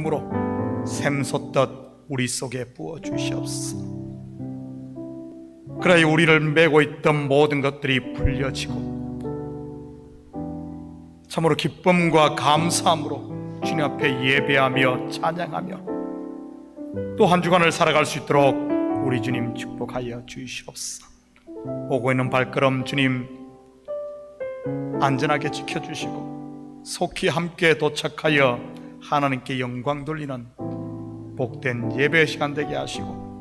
으로 샘솟듯 우리 속에 부어 주시옵소서. 그래야 우리를 메고 있던 모든 것들이 풀려지고 참으로 기쁨과 감사함으로 주님 앞에 예배하며 찬양하며 또 한 주간을 살아갈 수 있도록 우리 주님 축복하여 주시옵소서. 오고 있는 발걸음 주님 안전하게 지켜주시고 속히 함께 도착하여 하나님께 영광 돌리는 복된 예배 시간 되게 하시고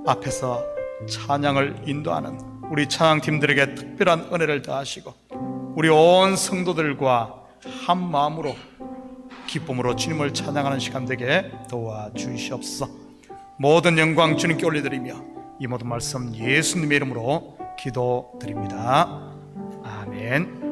앞에서 찬양을 인도하는 우리 찬양팀들에게 특별한 은혜를 더하시고 우리 온 성도들과 한 마음으로 기쁨으로 주님을 찬양하는 시간 되게 도와주시옵소서. 모든 영광 주님께 올려드리며 이 모든 말씀 예수님의 이름으로 기도드립니다. 아멘.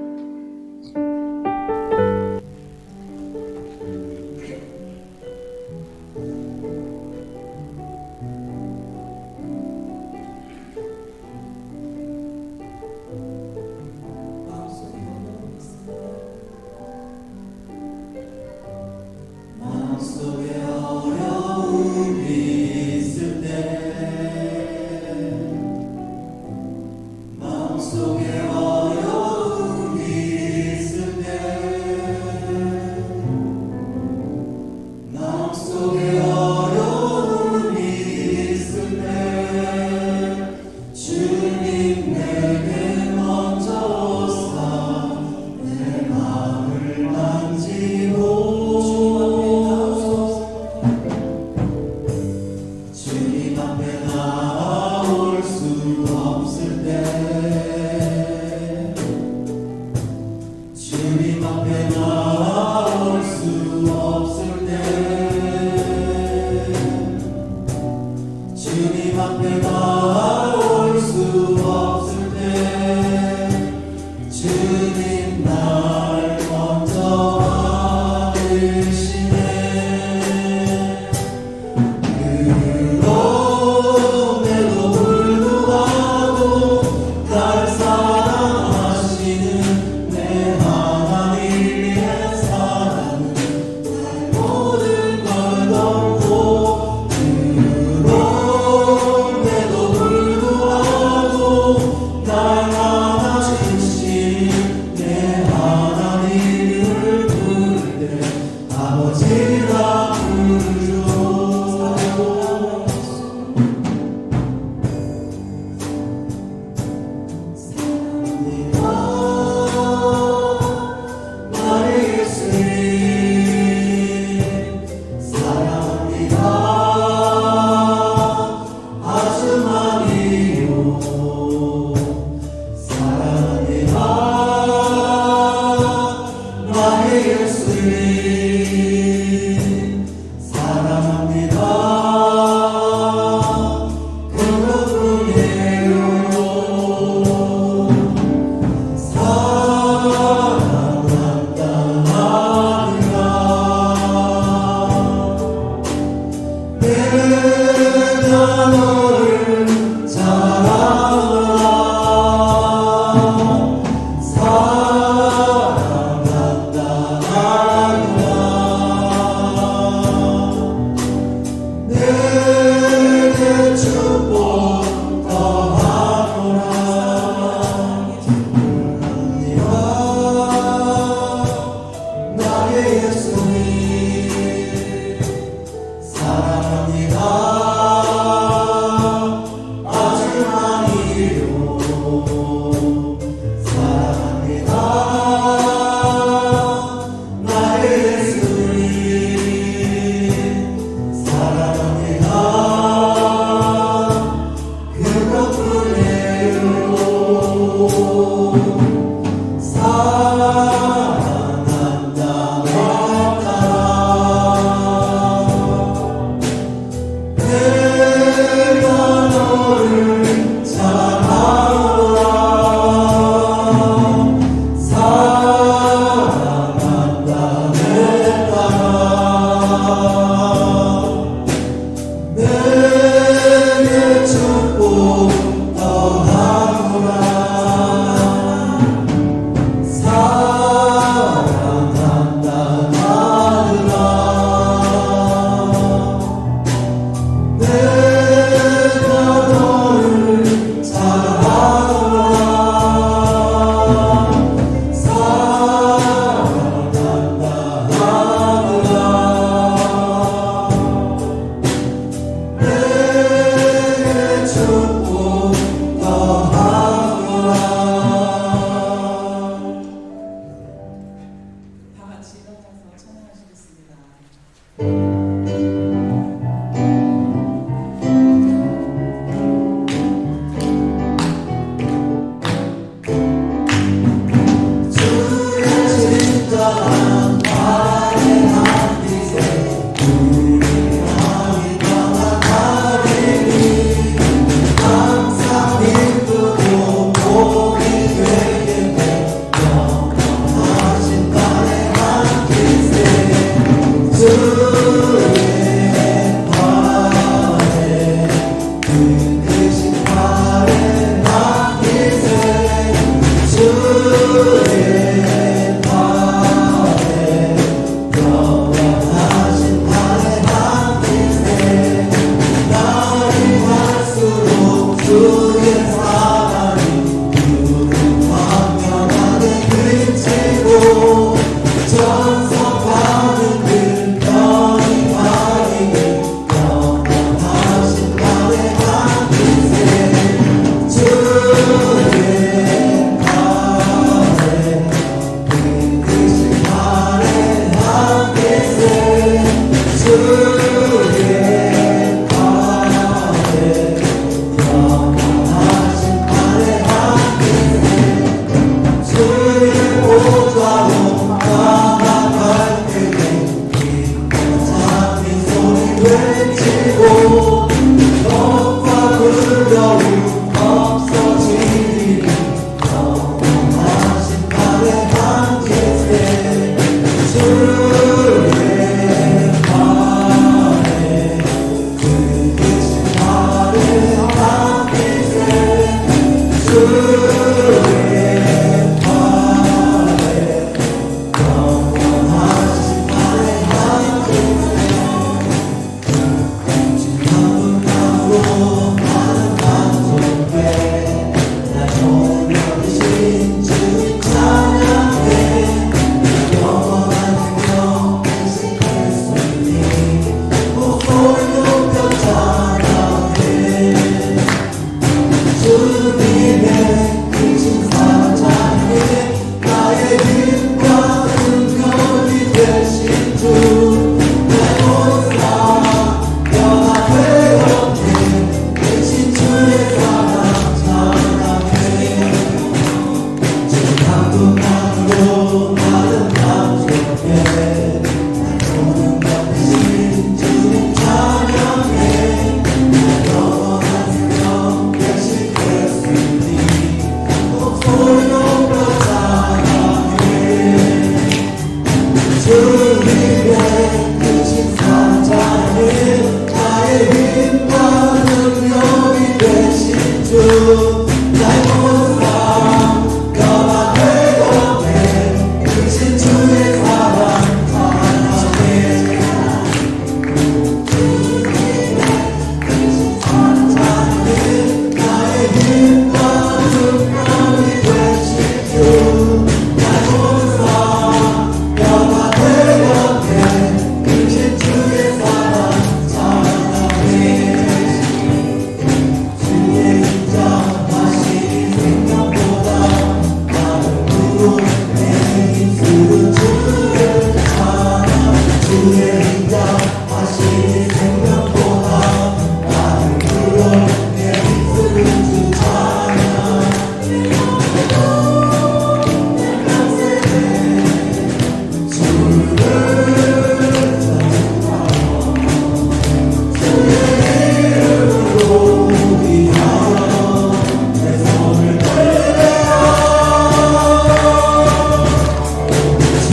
사랑한다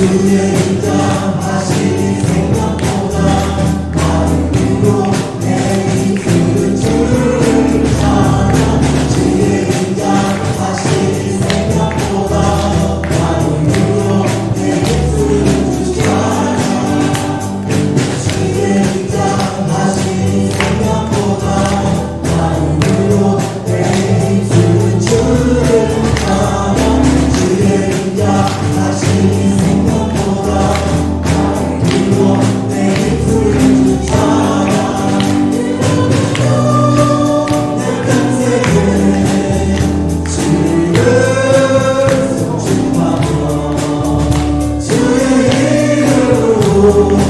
주의 인정하시니 생각보다 나와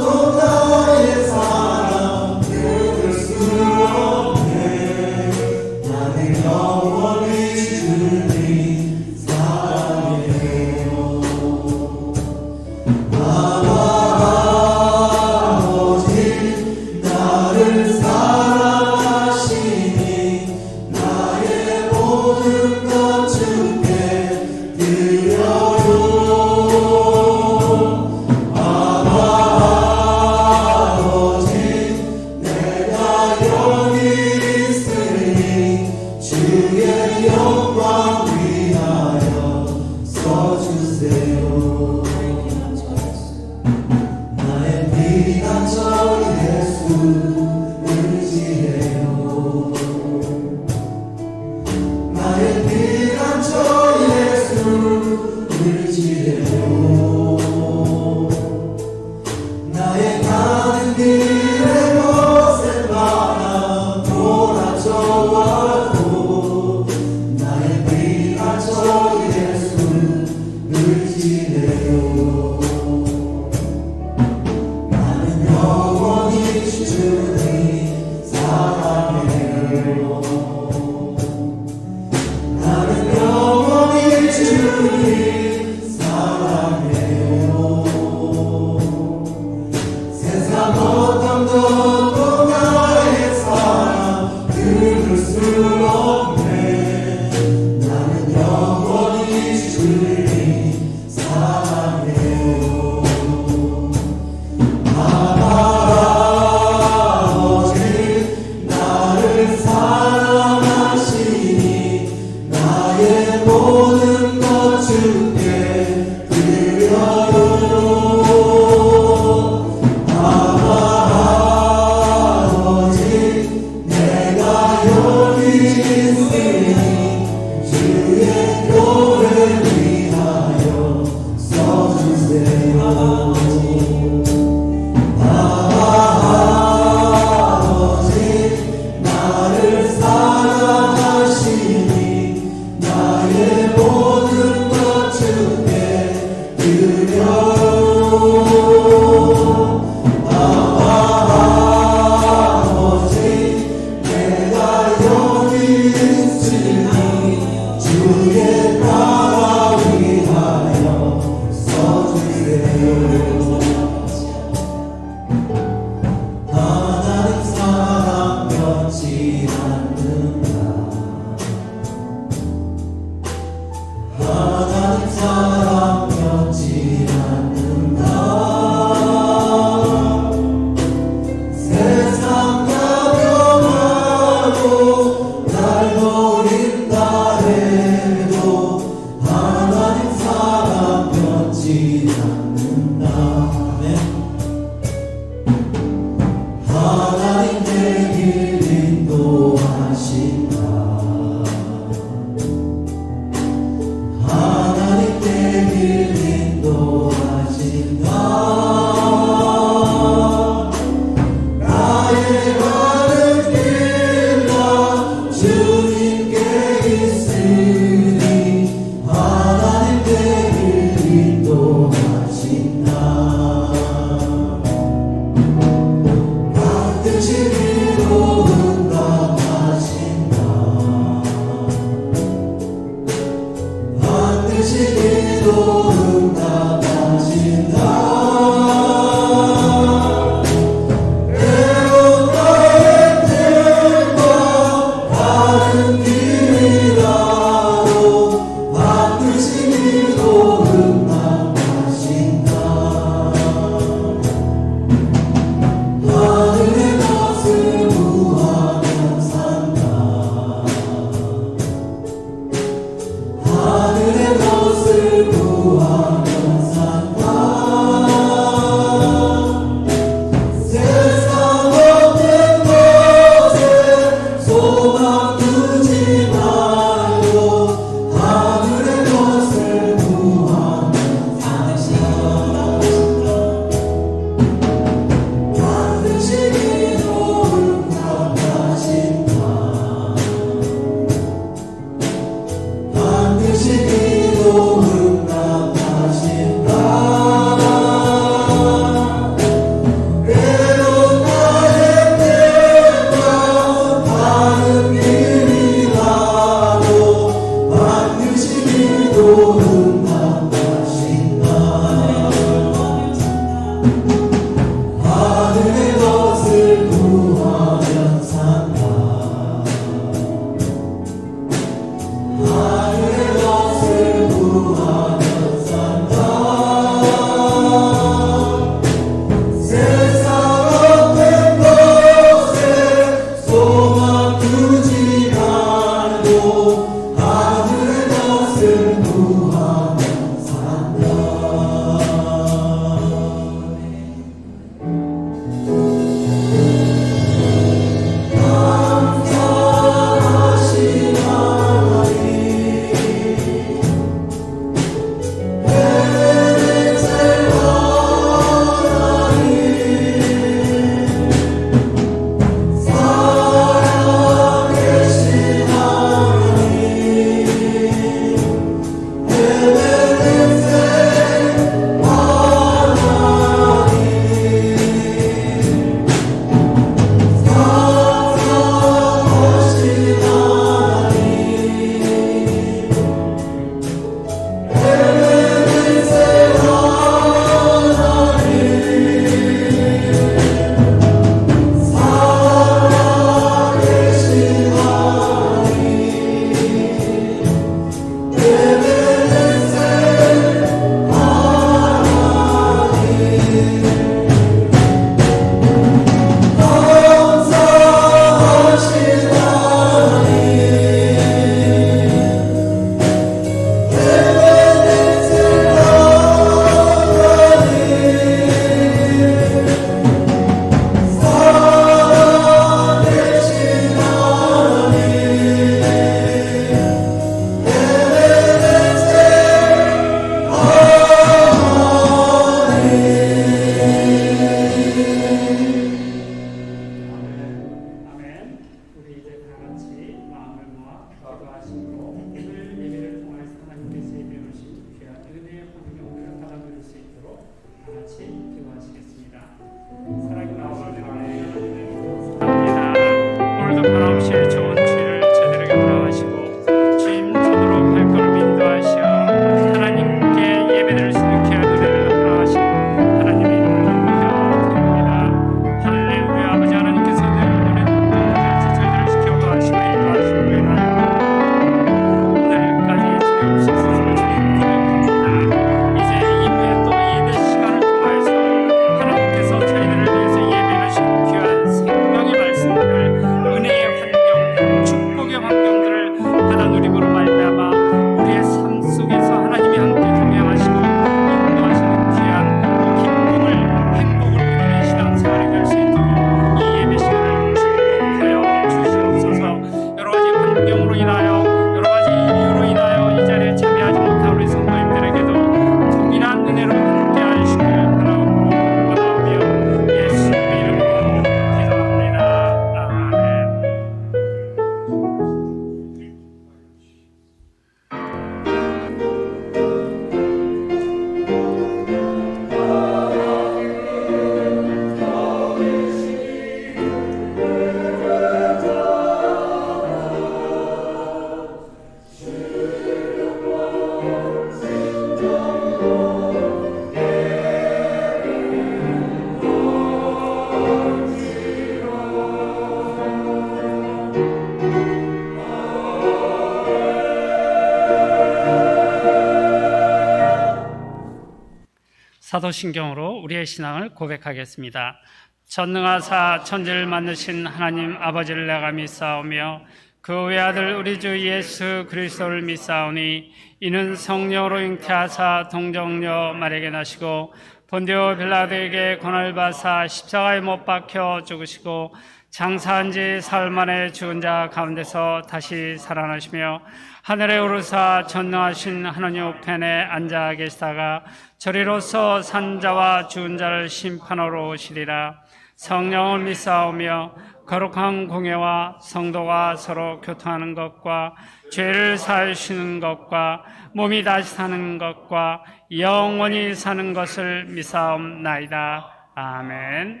사도신경으로 우리의 신앙을 고백하겠습니다. 전능하사 천지를 만드신 하나님 아버지를 내가 믿사오며 그 외아들 우리 주 예수 그리스도를 믿사오니 이는 성령으로 잉태하사 동정녀 마리아에게 나시고 본디오 빌라도에게 고난을 받사 십자가에 못 박혀 죽으시고 장사한 지 사흘 만에 죽은 자 가운데서 다시 살아나시며 하늘에 오르사 전능하신 하나님 우편에 앉아 계시다가 저리로서 산 자와 죽은 자를 심판하러 오시리라. 성령을 믿사오며 거룩한 공예와 성도가 서로 교통하는 것과 죄를 사하시는 것과 몸이 다시 사는 것과 영원히 사는 것을 믿사옵나이다. 아멘.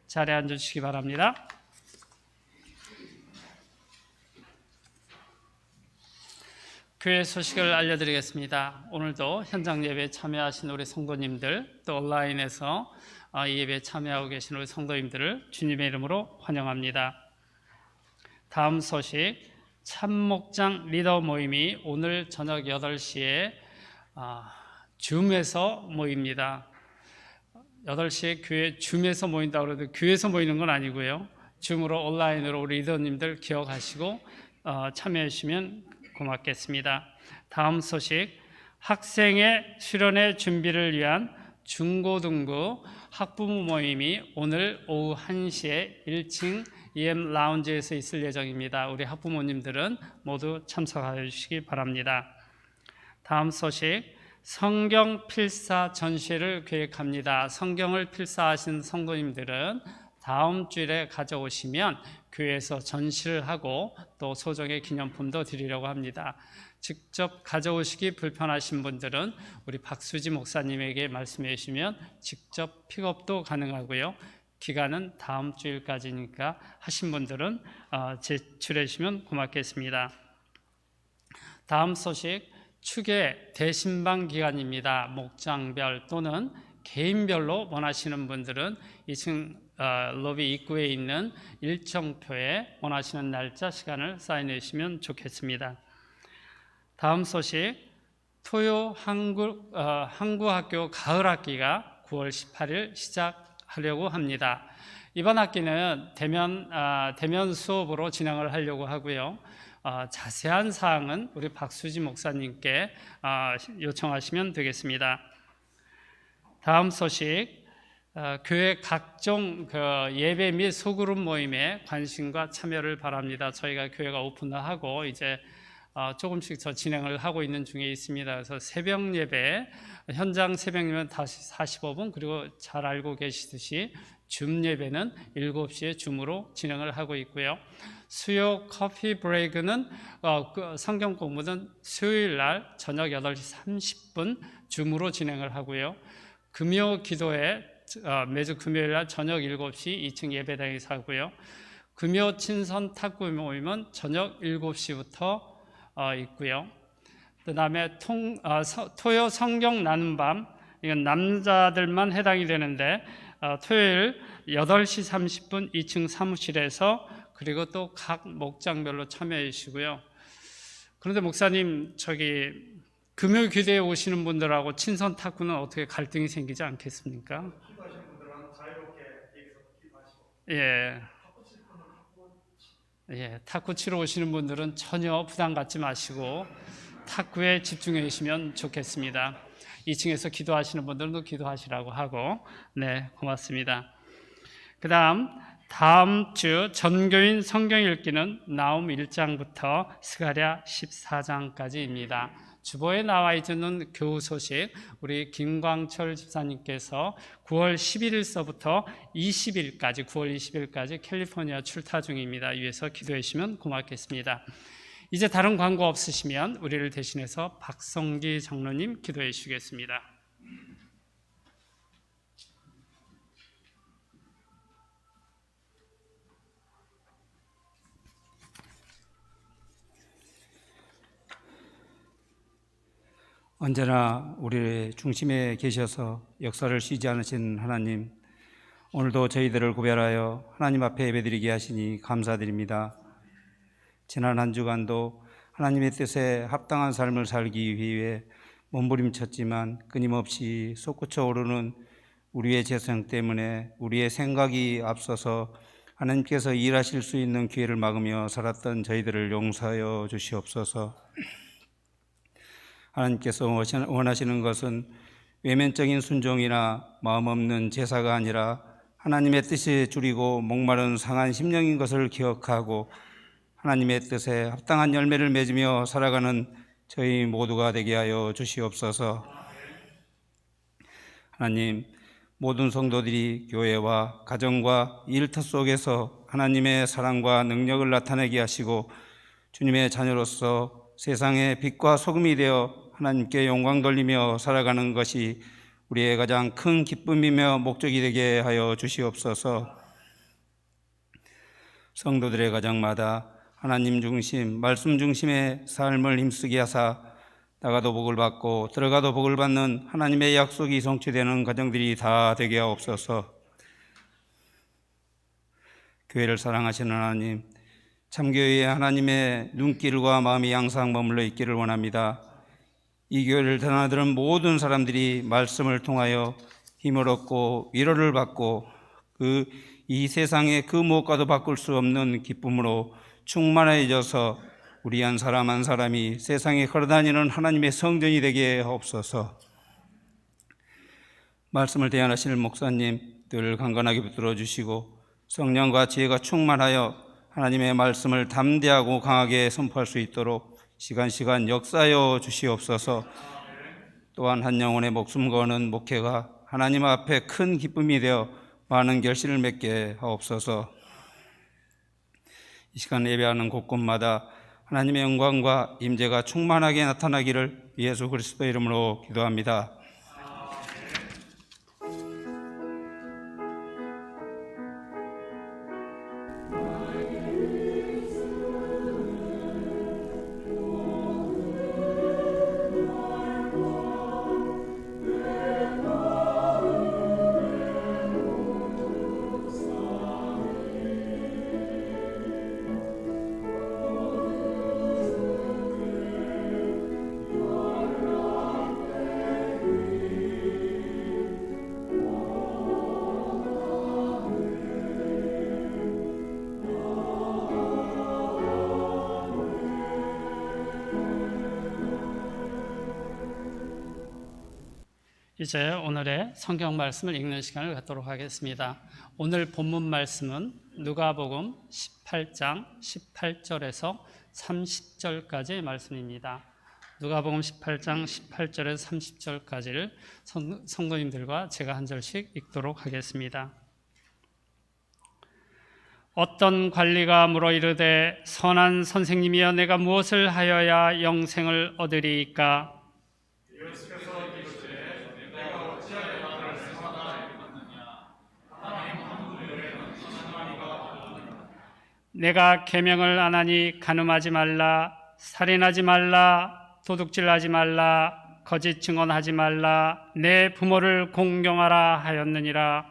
자리에 앉으시기 바랍니다. 교회 소식을 알려드리겠습니다. 오늘도 현장 예배에 참여하신 우리 성도님들, 또 온라인에서 이 예배에 참여하고 계신 우리 성도님들을 주님의 이름으로 환영합니다. 다음 소식, 참목장 리더 모임이 오늘 저녁 8시에 줌에서 모입니다. 8시에 교회 줌에서 모인다고 그래도 교회에서 모이는 건 아니고요. 줌으로 온라인으로 우리 리더님들 기억하시고 참여해 주시면 고맙겠습니다. 다음 소식, 학생의 수련회 준비를 위한 중고등부 학부모 모임이 오늘 오후 1시에 1층 EM 라운지에서 있을 예정입니다. 우리 학부모님들은 모두 참석해 주시기 바랍니다. 다음 소식, 성경 필사 전시를 계획합니다. 성경을 필사하신 성도님들은 다음 주일에 가져오시면 교회에서 전시를 하고 또 소정의 기념품도 드리려고 합니다. 직접 가져오시기 불편하신 분들은 우리 박수지 목사님에게 말씀해 주시면 직접 픽업도 가능하고요. 기간은 다음 주일까지니까 하신 분들은 제출해 주시면 고맙겠습니다. 다음 소식, 축의 대신방 기간입니다. 목장별 또는 개인별로 원하시는 분들은 2층 로비 입구에 있는 일정표에 원하시는 날짜 시간을 사인해 주시면 좋겠습니다. 다음 소식, 토요 한국학교 가을 학기가 9월 18일 시작하려고 합니다. 이번 학기는 대면 수업으로 진행을 하려고 하고요. 자세한 사항은 우리 박수지 목사님께 요청하시면 되겠습니다. 다음 소식, 교회 각종 예배 및 소그룹 모임에 관심과 참여를 바랍니다. 저희가 교회가 오픈하고 이제 조금씩 더 진행을 하고 있는 중에 있습니다. 그래서 새벽 예배, 현장 새벽 예배는 다시 45분, 그리고 잘 알고 계시듯이 줌 예배는 7시에 줌으로 진행을 하고 있고요. 수요 커피 브레이크는 성경 공부는 수요일 날 저녁 8시 30분 줌으로 진행을 하고요. 금요 기도회 매주 금요일 날 저녁 7시 2층 예배당에서 하고요. 금요 친선 탁구 모임은 저녁 7시부터 있고요. 그 다음에 토요 성경 나눔 밤, 이건 남자들만 해당이 되는데 토요일 8시 30분 2층 사무실에서, 그리고 또 각 목장별로 참여해 주시고요. 그런데 목사님, 금요 기도에 오시는 분들하고 친선 탁구는 어떻게 갈등이 생기지 않겠습니까? 기도하시는 분들은 자유롭게 여기서 기도하시고. 예, 탁구 치러 오시는 분들은 전혀 부담 갖지 마시고 탁구에 집중해 주시면 좋겠습니다. 2층에서 기도하시는 분들은 기도하시라고 하고, 네, 고맙습니다. 다음 주 전교인 성경 읽기는 나움 1장부터 스가랴 14장까지입니다. 주보에 나와 있는 교우 소식, 우리 김광철 집사님께서 9월 11일서부터 9월 20일까지 캘리포니아 출타 중입니다. 위에서 기도해 주시면 고맙겠습니다. 이제 다른 광고 없으시면 우리를 대신해서 박성기 장로님 기도해 주시겠습니다. 언제나 우리의 중심에 계셔서 역사를 쉬지 않으신 하나님, 오늘도 저희들을 구별하여 하나님 앞에 예배드리게 하시니 감사드립니다. 지난 한 주간도 하나님의 뜻에 합당한 삶을 살기 위해 몸부림쳤지만 끊임없이 솟구쳐 오르는 우리의 죄성 때문에 우리의 생각이 앞서서 하나님께서 일하실 수 있는 기회를 막으며 살았던 저희들을 용서하여 주시옵소서. 하나님께서 원하시는 것은 외면적인 순종이나 마음 없는 제사가 아니라 하나님의 뜻에 줄이고 목마른 상한 심령인 것을 기억하고 하나님의 뜻에 합당한 열매를 맺으며 살아가는 저희 모두가 되게 하여 주시옵소서. 하나님, 모든 성도들이 교회와 가정과 일터 속에서 하나님의 사랑과 능력을 나타내게 하시고 주님의 자녀로서 세상의 빛과 소금이 되어 하나님께 영광 돌리며 살아가는 것이 우리의 가장 큰 기쁨이며 목적이 되게 하여 주시옵소서. 성도들의 가정마다 하나님 중심, 말씀 중심의 삶을 힘쓰게 하사 나가도 복을 받고 들어가도 복을 받는 하나님의 약속이 성취되는 가정들이 다 되게 하옵소서. 교회를 사랑하시는 하나님, 참교회에 하나님의 눈길과 마음이 항상 머물러 있기를 원합니다. 이 교회를 드나드는 모든 사람들이 말씀을 통하여 힘을 얻고 위로를 받고 이 세상의 그 무엇과도 바꿀 수 없는 기쁨으로 충만해져서 우리 한 사람 한 사람이 세상에 걸어다니는 하나님의 성전이 되게 하옵소서. 말씀을 대안하실 목사님 늘 강건하게 붙들어 주시고 성령과 지혜가 충만하여 하나님의 말씀을 담대하고 강하게 선포할 수 있도록 시간 역사하여 주시옵소서. 또한 한 영혼의 목숨 거는 목회가 하나님 앞에 큰 기쁨이 되어 많은 결실을 맺게 하옵소서. 이 시간 예배하는 곳곳마다 하나님의 영광과 임재가 충만하게 나타나기를 예수 그리스도 이름으로 기도합니다. 이제 오늘의 성경 말씀을 읽는 시간을 갖도록 하겠습니다. 오늘 본문 말씀은 누가복음 18장 18절에서 30절까지의 말씀입니다. 누가복음 18장 18절에서 30절까지를 성도님들과 제가 한 절씩 읽도록 하겠습니다. 어떤 관리가 물어 이르되 선한 선생님이여 내가 무엇을 하여야 영생을 얻으리이까? 내가 계명을 안 하니 간음하지 말라, 살인하지 말라, 도둑질하지 말라, 거짓 증언하지 말라, 내 부모를 공경하라 하였느니라.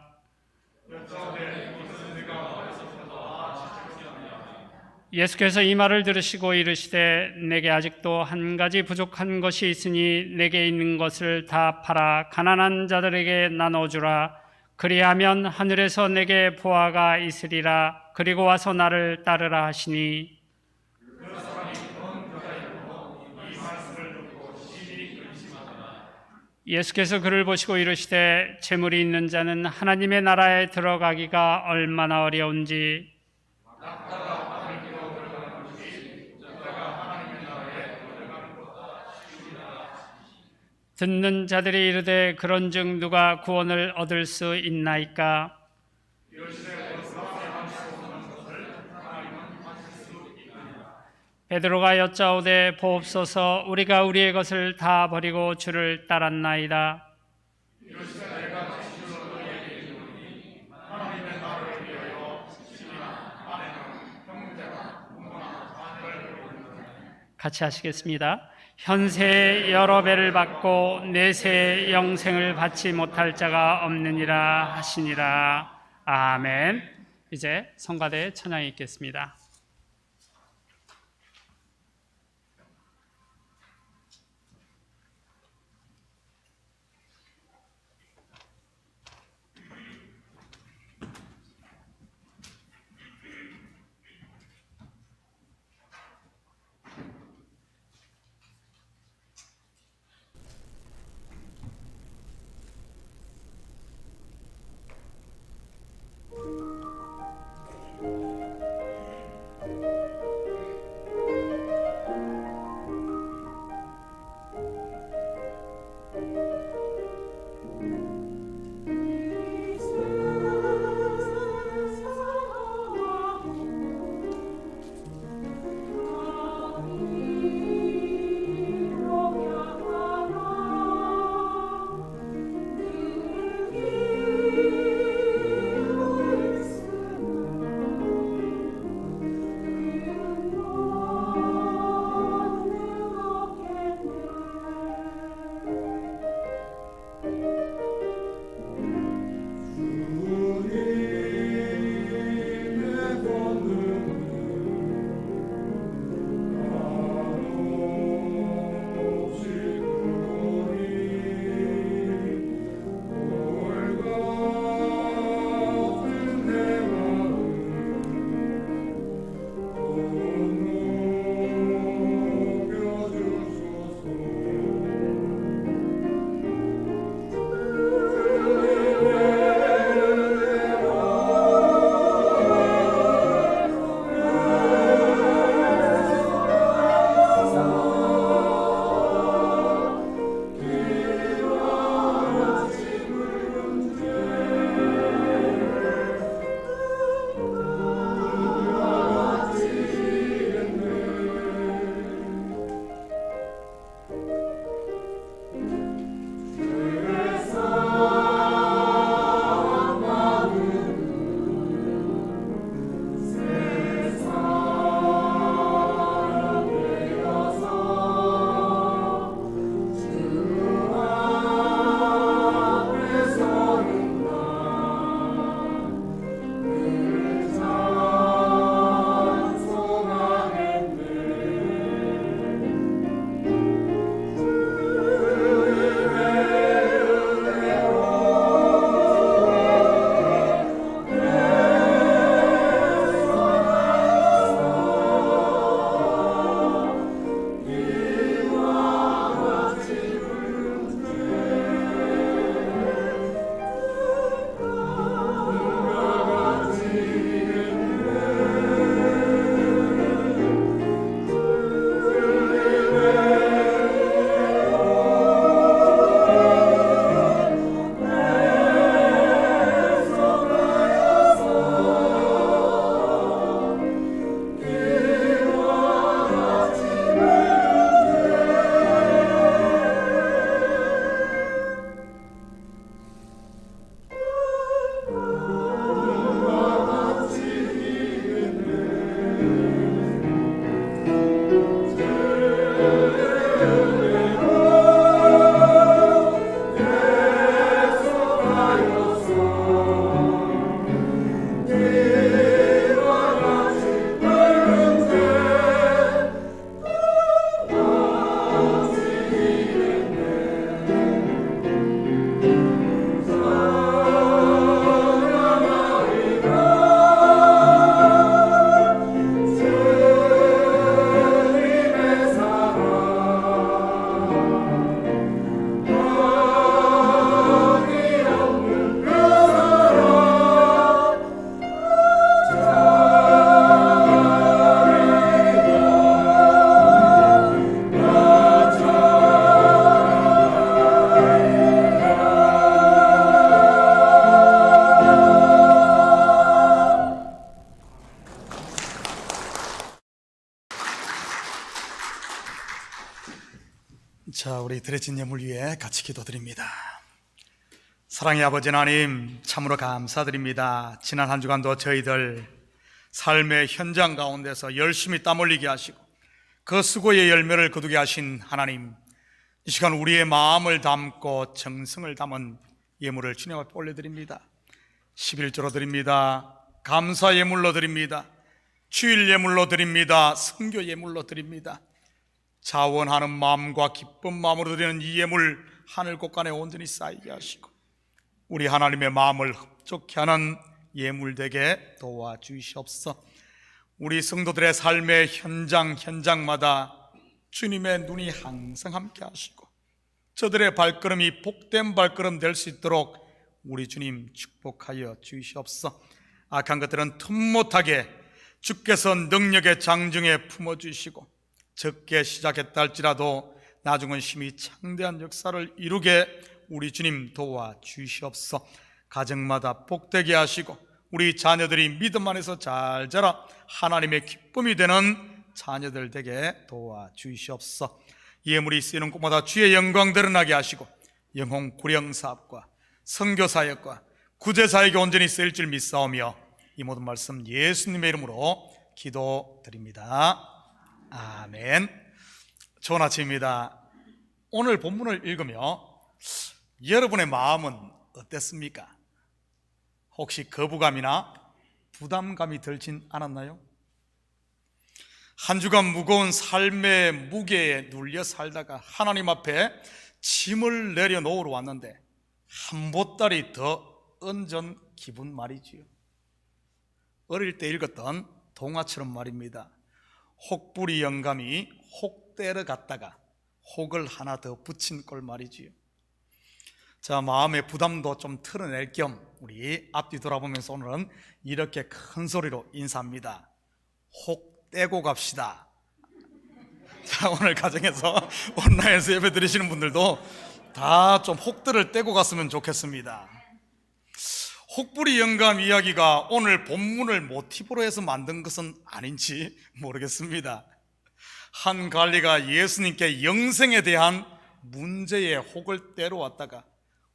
예수께서 이 말을 들으시고 이르시되 내게 아직도 한 가지 부족한 것이 있으니 내게 있는 것을 다 팔아 가난한 자들에게 나눠주라. 그리하면 하늘에서 내게 보화가 있으리라. 그리고 와서 나를 따르라 하시니 예수께서 그를 보시고 이르시되 재물이 있는 자는 하나님의 나라에 들어가기가 얼마나 어려운지 듣는 자들이 이르되 그런즉 누가 구원을 얻을 수 있나이까? 베드로가 여짜오되 보옵소서 우리가 우리의 것을 다 버리고 주를 따랐나이다. 같이 하시겠습니다. 현세 여러 배를 받고 내세 영생을 받지 못할 자가 없느니라 하시니라. 아멘. 이제 성가대의 찬양이 있겠습니다. 드려진 예물 위해 같이 기도드립니다. 사랑의 아버지 하나님, 참으로 감사드립니다. 지난 한 주간도 저희들 삶의 현장 가운데서 열심히 땀 흘리게 하시고 그 수고의 열매를 거두게 하신 하나님, 이 시간 우리의 마음을 담고 정성을 담은 예물을 주님 앞에 올려드립니다. 11조로 드립니다. 감사 예물로 드립니다. 주일 예물로 드립니다. 선교 예물로 드립니다. 자원하는 마음과 기쁜 마음으로 드리는 이 예물 하늘 곳간에 온전히 쌓이게 하시고 우리 하나님의 마음을 흡족케 하는 예물 되게 도와주시옵소서. 우리 성도들의 삶의 현장마다 주님의 눈이 항상 함께 하시고 저들의 발걸음이 복된 발걸음 될 수 있도록 우리 주님 축복하여 주시옵소서. 악한 것들은 틈 못하게 주께서 능력의 장중에 품어주시고 적게 시작했다 할지라도 나중은 심히 창대한 역사를 이루게 우리 주님 도와주시옵소서. 가정마다 복되게 하시고 우리 자녀들이 믿음 안에서 잘 자라 하나님의 기쁨이 되는 자녀들 되게 도와주시옵소서. 예물이 쓰이는 곳마다 주의 영광 드러나게 하시고 영혼 구령 사업과 선교 사역과 구제 사역에 온전히 쓰일 줄 믿사오며 이 모든 말씀 예수님의 이름으로 기도드립니다. 아멘. 좋은 아침입니다. 오늘 본문을 읽으며 여러분의 마음은 어땠습니까? 혹시 거부감이나 부담감이 들진 않았나요? 한 주간 무거운 삶의 무게에 눌려 살다가 하나님 앞에 짐을 내려놓으러 왔는데 한 보따리 더 얹은 기분 말이지요. 어릴 때 읽었던 동화처럼 말입니다. 혹부리 영감이 혹대러 갔다가 혹을 하나 더 붙인 꼴 말이지요. 자, 마음의 부담도 좀 털어낼 겸 우리 앞뒤 돌아보면서 오늘은 이렇게 큰 소리로 인사합니다. 혹 떼고 갑시다. 자, 오늘 가정에서 온라인에서 예배 드리시는 분들도 다 좀 혹들을 떼고 갔으면 좋겠습니다. 혹부리 영감 이야기가 오늘 본문을 모티브로 해서 만든 것은 아닌지 모르겠습니다. 한 관리가 예수님께 영생에 대한 문제의 혹을 떼러 왔다가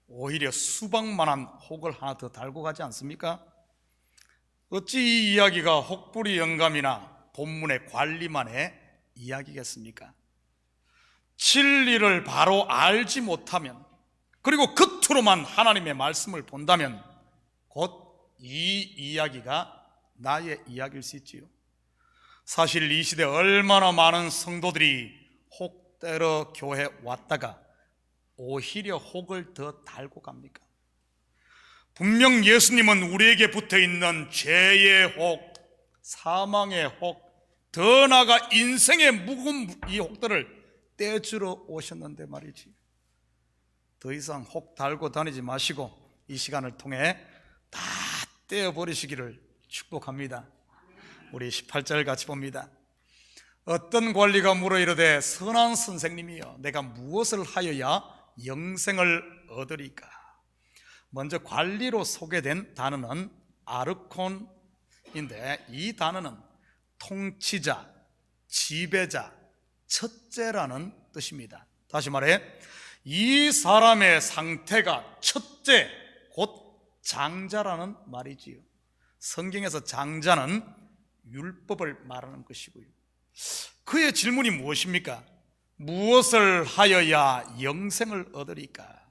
오히려 수박만한 혹을 하나 더 달고 가지 않습니까? 어찌 이 이야기가 혹부리 영감이나 본문의 관리만의 이야기겠습니까? 진리를 바로 알지 못하면 그리고 겉으로만 하나님의 말씀을 본다면 곧 이 이야기가 나의 이야기일 수 있지요. 사실 이 시대 얼마나 많은 성도들이 혹대러 교회 왔다가 오히려 혹을 더 달고 갑니까? 분명 예수님은 우리에게 붙어있는 죄의 혹, 사망의 혹, 더 나아가 인생의 무거운 이 혹들을 떼주러 오셨는데 말이지. 더 이상 혹 달고 다니지 마시고 이 시간을 통해 다 떼어버리시기를 축복합니다. 우리 18절 같이 봅니다. 어떤 관리가 물어 이르되 선한 선생님이여 내가 무엇을 하여야 영생을 얻으리까? 먼저 관리로 소개된 단어는 아르콘인데 이 단어는 통치자, 지배자, 첫째라는 뜻입니다. 다시 말해 이 사람의 상태가 첫째 곧 장자라는 말이지요. 성경에서 장자는 율법을 말하는 것이고요. 그의 질문이 무엇입니까? 무엇을 하여야 영생을 얻으리까?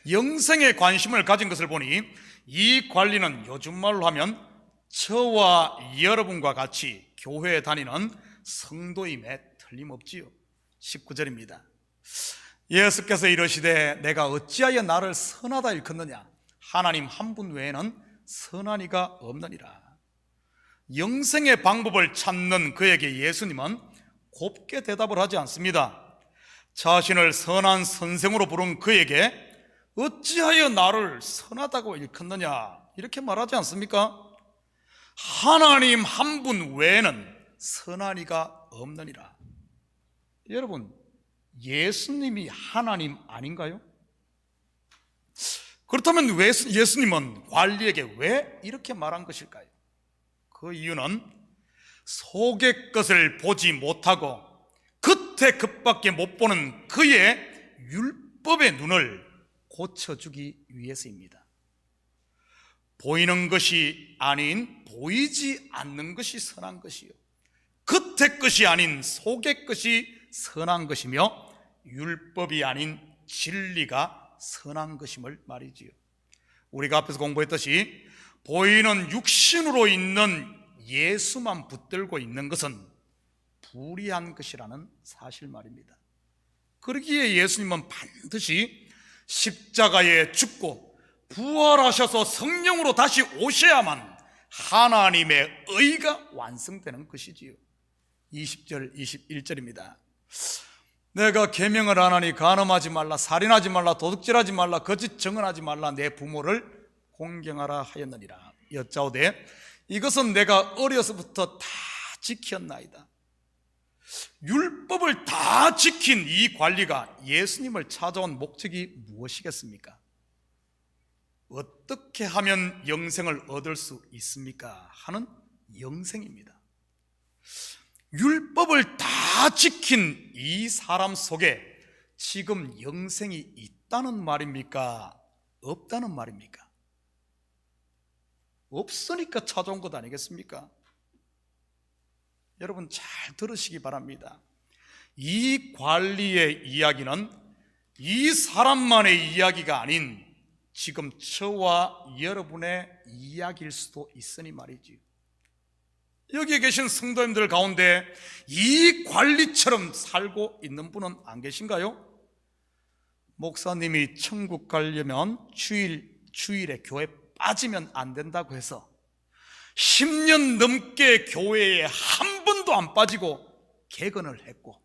영생에 관심을 가진 것을 보니 이 관리는 요즘 말로 하면 저와 여러분과 같이 교회에 다니는 성도임에 틀림없지요. 19절입니다. 예수께서 이르시되 내가 어찌하여 나를 선하다 일컫느냐? 하나님 한 분 외에는 선한 이가 없느니라. 영생의 방법을 찾는 그에게 예수님은 곱게 대답을 하지 않습니다. 자신을 선한 선생으로 부른 그에게 어찌하여 나를 선하다고 일컫느냐 이렇게 말하지 않습니까? 하나님 한 분 외에는 선한 이가 없느니라. 여러분, 예수님이 하나님 아닌가요? 그렇다면 왜 예수님은 관리에게 왜 이렇게 말한 것일까요? 그 이유는 속의 것을 보지 못하고 겉의 것밖에 못 보는 그의 율법의 눈을 고쳐주기 위해서입니다. 보이는 것이 아닌 보이지 않는 것이 선한 것이요, 겉의 것이 아닌 속의 것이 선한 것이며 율법이 아닌 진리가 선한 것임을 말이지요. 우리가 앞에서 공부했듯이 보이는 육신으로 있는 예수만 붙들고 있는 것은 불의한 것이라는 사실 말입니다. 그러기에 예수님은 반드시 십자가에 죽고 부활하셔서 성령으로 다시 오셔야만 하나님의 의가 완성되는 것이지요. 20절 21절입니다. 내가 계명을 안 하니 간음하지 말라, 살인하지 말라, 도둑질하지 말라, 거짓 증언하지 말라, 내 부모를 공경하라 하였느니라. 여짜오되 이것은 내가 어려서부터 다 지켰나이다. 율법을 다 지킨 이 관리가 예수님을 찾아온 목적이 무엇이겠습니까? 어떻게 하면 영생을 얻을 수 있습니까? 하는 영생입니다. 율법을 다 지킨 이 사람 속에 지금 영생이 있다는 말입니까? 없다는 말입니까? 없으니까 찾아온 것 아니겠습니까? 여러분 잘 들으시기 바랍니다. 이 관리의 이야기는 이 사람만의 이야기가 아닌 지금 저와 여러분의 이야기일 수도 있으니 말이지요. 여기에 계신 성도님들 가운데 이 관리처럼 살고 있는 분은 안 계신가요? 목사님이 천국 가려면 주일에 교회 빠지면 안 된다고 해서 10년 넘게 교회에 한 번도 안 빠지고 개근을 했고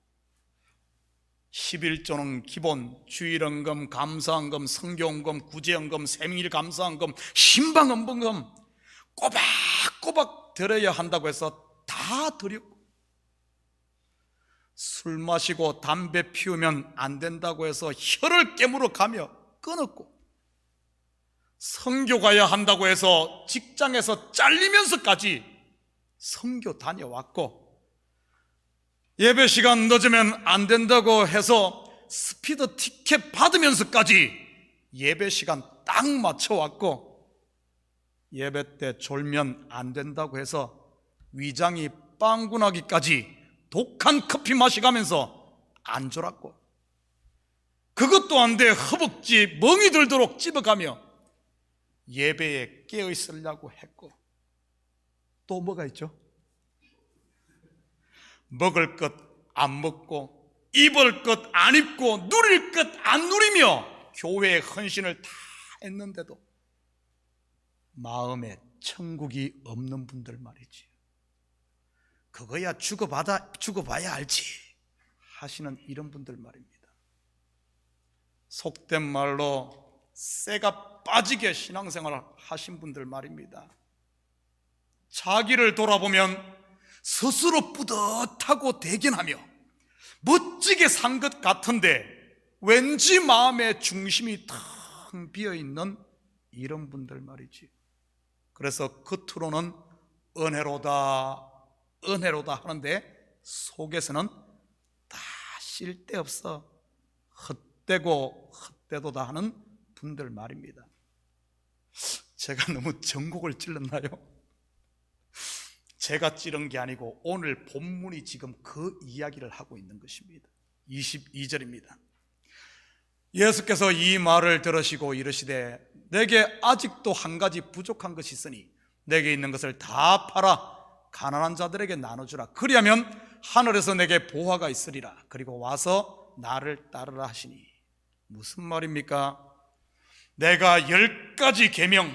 11조는 기본, 주일헌금, 감사헌금, 성교헌금, 구제헌금, 세밀 감사헌금, 신방헌금 꼬박꼬박 드려야 한다고 해서 다 드렸고, 술 마시고 담배 피우면 안 된다고 해서 혀를 깨물어 가며 끊었고, 선교 가야 한다고 해서 직장에서 잘리면서까지 선교 다녀왔고, 예배 시간 늦으면 안 된다고 해서 스피드 티켓 받으면서까지 예배 시간 딱 맞춰왔고, 예배 때 졸면 안 된다고 해서 위장이 빵꾸나기까지 독한 커피 마시가면서 안 졸았고, 그것도 안 돼 허벅지 멍이 들도록 찝어가며 예배에 깨어 있으려고 했고, 또 뭐가 있죠? 먹을 것 안 먹고 입을 것 안 입고 누릴 것 안 누리며 교회에 헌신을 다 했는데도 마음에 천국이 없는 분들 말이지. 그거야 죽어봐야 알지 하시는 이런 분들 말입니다. 속된 말로 쇠가 빠지게 신앙생활을 하신 분들 말입니다. 자기를 돌아보면 스스로 뿌듯하고 대견하며 멋지게 산 것 같은데 왠지 마음의 중심이 텅 비어있는 이런 분들 말이지. 그래서 겉으로는 은혜로다 하는데 속에서는 다 쓸데없어 헛되도다 하는 분들 말입니다. 제가 너무 전곡을 찔렀나요? 제가 찌른 게 아니고 오늘 본문이 지금 그 이야기를 하고 있는 것입니다. 22절입니다. 예수께서 이 말을 들으시고 이르시되 내게 아직도 한 가지 부족한 것이 있으니 내게 있는 것을 다 팔아 가난한 자들에게 나눠주라. 그리하면 하늘에서 내게 보화가 있으리라. 그리고 와서 나를 따르라 하시니. 무슨 말입니까? 내가 10가지 계명,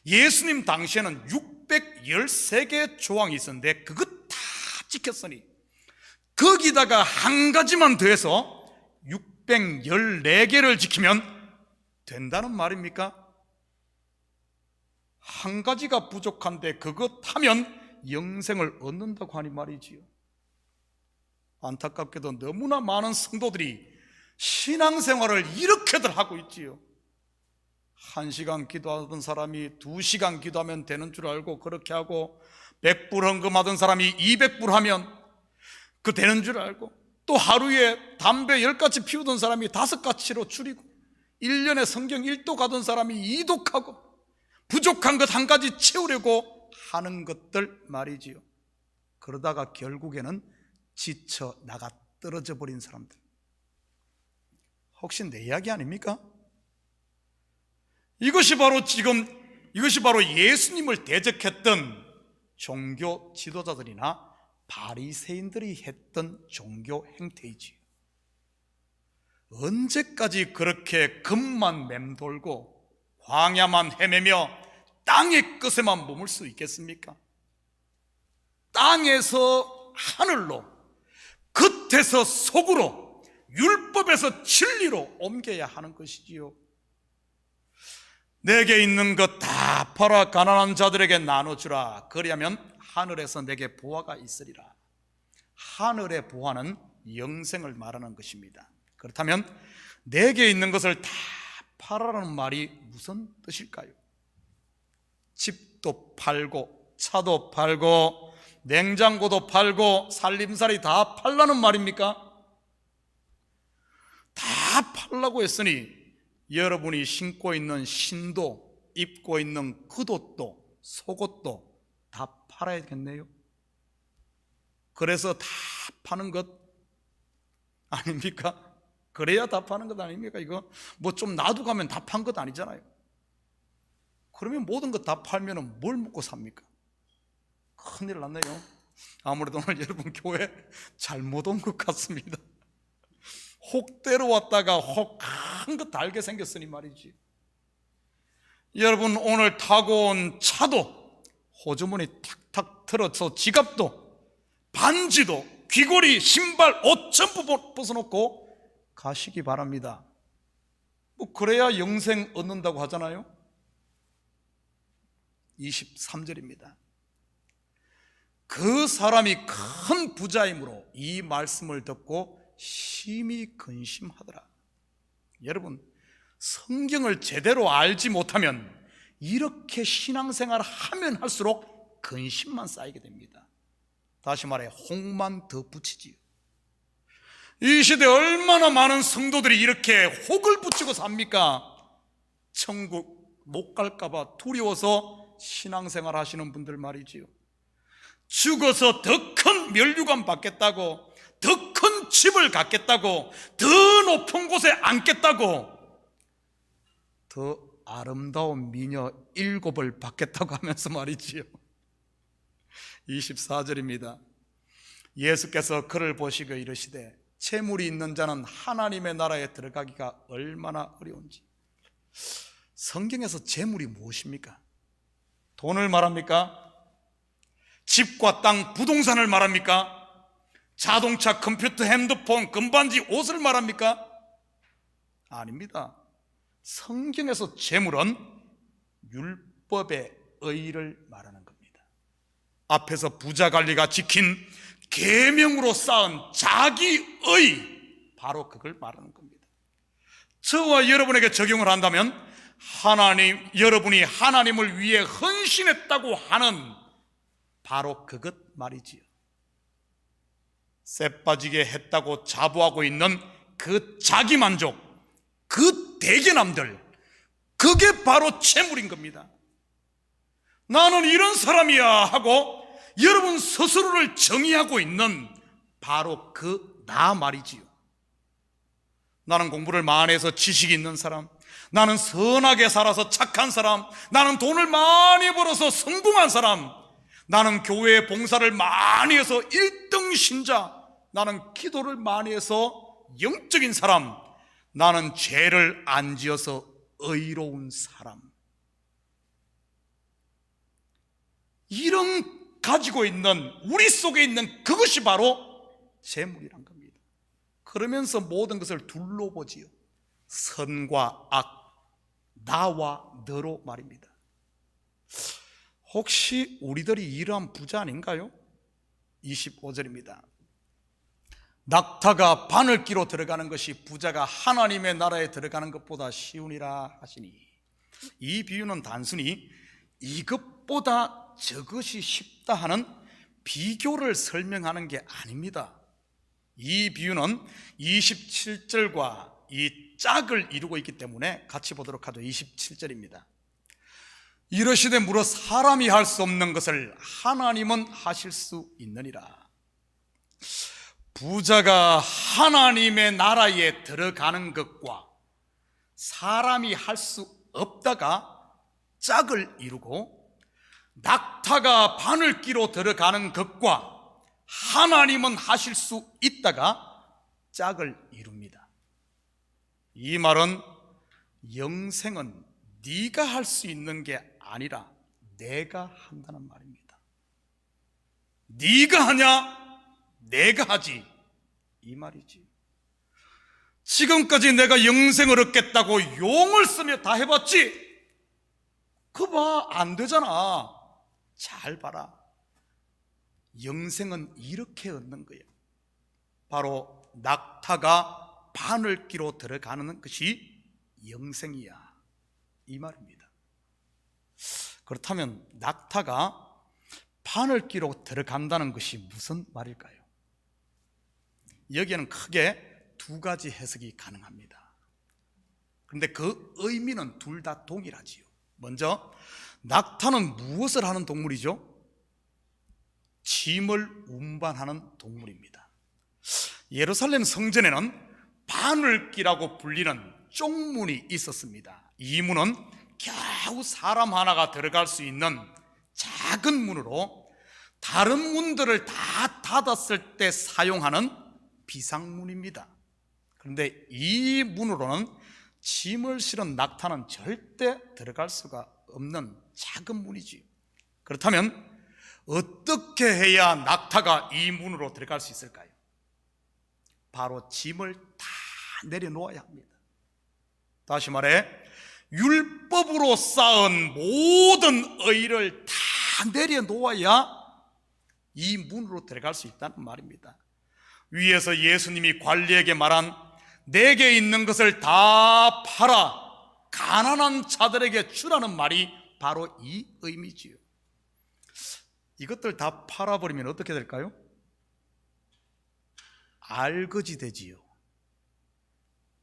예수님 당시에는 613개 조항이 있었는데 그것 다 지켰으니 거기다가 한 가지만 더해서 614개를 지키면 된다는 말입니까? 한 가지가 부족한데 그것 하면 영생을 얻는다고 하니 말이지요. 안타깝게도 너무나 많은 성도들이 신앙생활을 이렇게들 하고 있지요. 1시간 기도하던 사람이 2시간 기도하면 되는 줄 알고 그렇게 하고, 100불 헌금하던 사람이 200불 하면 그 되는 줄 알고, 또 하루에 담배 10가지 피우던 사람이 5가지로 줄이고 1년에 성경 1도 가던 사람이 2도 가고 부족한 것 한 가지 채우려고 하는 것들 말이지요. 그러다가 결국에는 지쳐 나가 떨어져 버린 사람들. 혹시 내 이야기 아닙니까? 이것이 바로 예수님을 대적했던 종교 지도자들이나 바리새인들이 했던 종교 행태이지요. 언제까지 그렇게 금만 맴돌고 광야만 헤매며 땅의 끝에만 머물 수 있겠습니까? 땅에서 하늘로, 끝에서 속으로, 율법에서 진리로 옮겨야 하는 것이지요. 내게 있는 것 다 팔아 가난한 자들에게 나눠주라. 그리하면 하늘에서 내게 보화가 있으리라. 하늘의 보화는 영생을 말하는 것입니다. 그렇다면 내게 있는 것을 다 팔아라는 말이 무슨 뜻일까요? 집도 팔고 차도 팔고 냉장고도 팔고 살림살이 다 팔라는 말입니까? 다 팔라고 했으니 여러분이 신고 있는 신도, 입고 있는 겉옷도, 속옷도 다 팔아야겠네요. 그래서 다 파는 것 아닙니까? 그래야 다 파는 것 아닙니까? 이거 뭐 좀 놔두고 가면 다 판 것 아니잖아요. 그러면 모든 것 다 팔면 뭘 먹고 삽니까? 큰일 났네요. 아무래도 오늘 여러분 교회 잘못 온 것 같습니다. 혹대로 왔다가 혹한 거 달게 생겼으니 말이지. 여러분 오늘 타고 온 차도 호주머니 탁탁 틀어서 지갑도 반지도 귀걸이 신발 옷 전부 벗어놓고 가시기 바랍니다. 뭐 그래야 영생 얻는다고 하잖아요. 23절입니다. 그 사람이 큰 부자이므로 이 말씀을 듣고 심히 근심하더라. 여러분 성경을 제대로 알지 못하면 이렇게 신앙생활을 하면 할수록 근심만 쌓이게 됩니다. 다시 말해 혹만 더 붙이지요. 이 시대에 얼마나 많은 성도들이 이렇게 혹을 붙이고 삽니까? 천국 못 갈까봐 두려워서 신앙생활 하시는 분들 말이지요. 죽어서 더 큰 면류관 받겠다고, 더 큰 집을 갖겠다고, 더 높은 곳에 앉겠다고, 더 아름다운 미녀 7을 받겠다고 하면서 말이지요. 24절입니다. 예수께서 그를 보시고 이르시되 재물이 있는 자는 하나님의 나라에 들어가기가 얼마나 어려운지. 성경에서 재물이 무엇입니까? 돈을 말합니까? 집과 땅, 부동산을 말합니까? 자동차, 컴퓨터, 핸드폰, 금반지, 옷을 말합니까? 아닙니다. 성경에서 재물은 율법의 의를 말하는 겁니다. 앞에서 부자관리가 지킨 계명으로 쌓은 자기의, 바로 그걸 말하는 겁니다. 저와 여러분에게 적용을 한다면 여러분이 하나님을 위해 헌신했다고 하는 바로 그것 말이지요. 쇠 빠지게 했다고 자부하고 있는 그 자기만족, 그 대견함들, 그게 바로 재물인 겁니다. 나는 이런 사람이야 하고 여러분 스스로를 정의하고 있는 바로 그 나 말이지요. 나는 공부를 많이 해서 지식이 있는 사람, 나는 선하게 살아서 착한 사람, 나는 돈을 많이 벌어서 성공한 사람, 나는 교회에 봉사를 많이 해서 1등 신자, 나는 기도를 많이 해서 영적인 사람, 나는 죄를 안 지어서 의로운 사람. 이런 가지고 있는, 우리 속에 있는 그것이 바로 재물이란 겁니다. 그러면서 모든 것을 둘러보지요. 선과 악, 나와 너로 말입니다. 혹시 우리들이 이러한 부자 아닌가요? 25절입니다. 낙타가 바늘기로 들어가는 것이 부자가 하나님의 나라에 들어가는 것보다 쉬우니라 하시니, 이 비유는 단순히 이것보다 저것이 쉽다 하는 비교를 설명하는 게 아닙니다. 이 비유는 27절과 이 짝을 이루고 있기 때문에 같이 보도록 하죠. 27절입니다. 이러시되 무릇 사람이 할 수 없는 것을 하나님은 하실 수 있느니라. 부자가 하나님의 나라에 들어가는 것과 사람이 할 수 없다가 짝을 이루고, 낙타가 바늘기로 들어가는 것과 하나님은 하실 수 있다가 짝을 이룹니다. 이 말은 영생은 네가 할 수 있는 게 아니라 내가 한다는 말입니다. 네가 하냐? 내가 하지, 이 말이지. 지금까지 내가 영생을 얻겠다고 용을 쓰며 다 해봤지? 그 봐, 안 되잖아. 잘 봐라. 영생은 이렇게 얻는 거예요. 바로 낙타가 바늘기로 들어가는 것이 영생이야, 이 말입니다. 그렇다면 낙타가 바늘기로 들어간다는 것이 무슨 말일까요? 여기에는 크게 두 가지 해석이 가능합니다. 그런데 그 의미는 둘 다 동일하지요. 먼저, 낙타는 무엇을 하는 동물이죠? 짐을 운반하는 동물입니다. 예루살렘 성전에는 바늘기라고 불리는 쪽문이 있었습니다. 이 문은 겨우 사람 하나가 들어갈 수 있는 작은 문으로 다른 문들을 다 닫았을 때 사용하는 비상문입니다. 그런데 이 문으로는 짐을 실은 낙타는 절대 들어갈 수가 없는 작은 문이지. 그렇다면 어떻게 해야 낙타가 이 문으로 들어갈 수 있을까요? 바로 짐을 다 내려놓아야 합니다. 다시 말해, 율법으로 쌓은 모든 의를 다 내려놓아야 이 문으로 들어갈 수 있다는 말입니다. 위에서 예수님이 관리에게 말한 내게 있는 것을 다 팔아 가난한 자들에게 주라는 말이 바로 이 의미지요. 이것들 다 팔아버리면 어떻게 될까요? 알거지 되지요.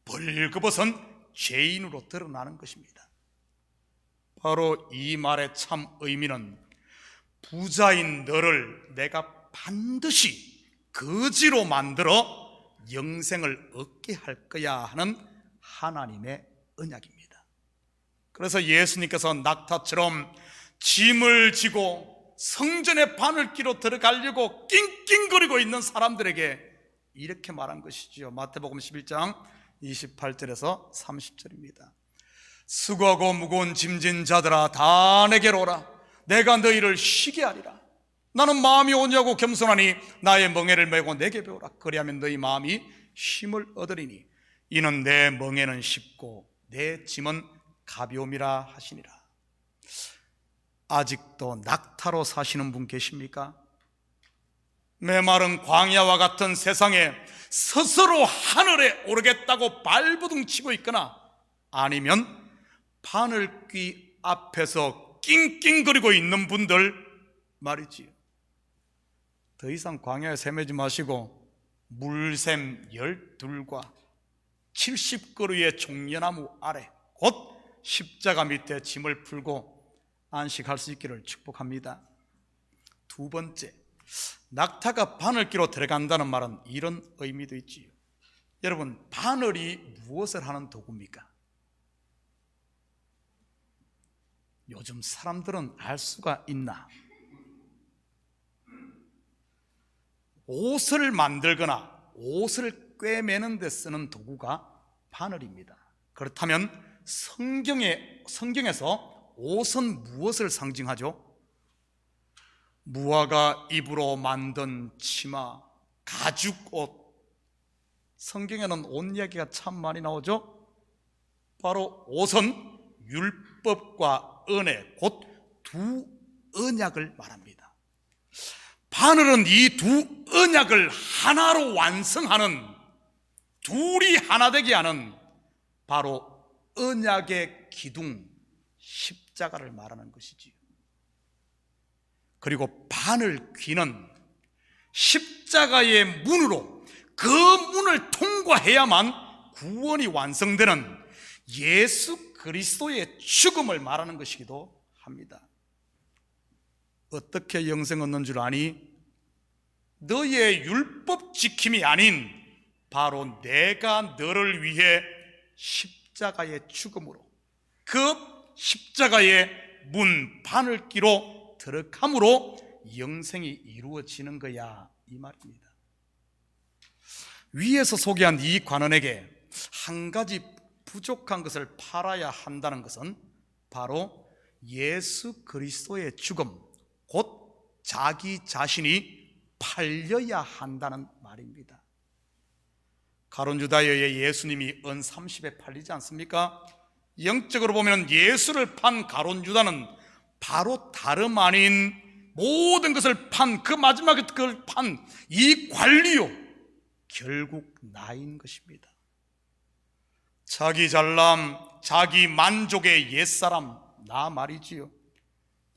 벌거벗은 죄인으로 드러나는 것입니다. 바로 이 말의 참 의미는 부자인 너를 내가 반드시 거지로 만들어 영생을 얻게 할 거야 하는 하나님의 언약입니다. 그래서 예수님께서 낙타처럼 짐을 지고 성전의 바늘기로 들어가려고 낑낑거리고 있는 사람들에게 이렇게 말한 것이지요. 마태복음 11장 28절에서 30절입니다. 수고하고 무거운 짐진 자들아 다 내게로 오라. 내가 너희를 쉬게 하리라. 나는 마음이 온유하고 겸손하니 나의 멍에를 메고 내게 배우라. 그리하면 너희 마음이 쉼을 얻으리니 이는 내 멍에는 쉽고 내 짐은 가벼움이라 하시니라. 아직도 낙타로 사시는 분 계십니까? 메마른 광야와 같은 세상에 스스로 하늘에 오르겠다고 발버둥 치고 있거나 아니면 바늘귀 앞에서 낑낑거리고 있는 분들 말이지요. 더 이상 광야에 헤매지 마시고 물샘 12과 70그루의 종려나무 아래 곧 십자가 밑에 짐을 풀고 안식할 수 있기를 축복합니다. 두 번째, 낙타가 바늘기로 들어간다는 말은 이런 의미도 있지요. 여러분, 바늘이 무엇을 하는 도구입니까? 요즘 사람들은 알 수가 있나? 옷을 만들거나 옷을 꿰매는 데 쓰는 도구가 바늘입니다. 그렇다면 성경에서 옷은 무엇을 상징하죠? 무화과 잎으로 만든 치마, 가죽옷. 성경에는 옷 이야기가 참 많이 나오죠? 바로 옷은 율법과 은혜, 곧 두 언약을 말합니다. 바늘은 이 두 언약을 하나로 완성하는, 둘이 하나 되게 하는 바로 언약의 기둥, 십자가를 말하는 것이지요. 그리고 바늘귀는 십자가의 문으로 그 문을 통과해야만 구원이 완성되는 예수 그리스도의 죽음을 말하는 것이기도 합니다. 어떻게 영생 얻는 줄 아니? 너의 율법 지킴이 아닌 바로 내가 너를 위해 십자가의 죽음으로, 그 십자가의 문 바늘기로 들어감으로 영생이 이루어지는 거야, 이 말입니다. 위에서 소개한 이 관원에게 한 가지 부족한 것을 팔아야 한다는 것은 바로 예수 그리스도의 죽음, 곧 자기 자신이 팔려야 한다는 말입니다. 가룟유다에 의해 예수님이 은 30에 팔리지 않습니까? 영적으로 보면 예수를 판 가룟유다는 바로 다름 아닌 모든 것을 판, 그 마지막에 그걸 판 이 관리요, 결국 나인 것입니다. 자기 잘남, 자기 만족의 옛사람, 나 말이지요.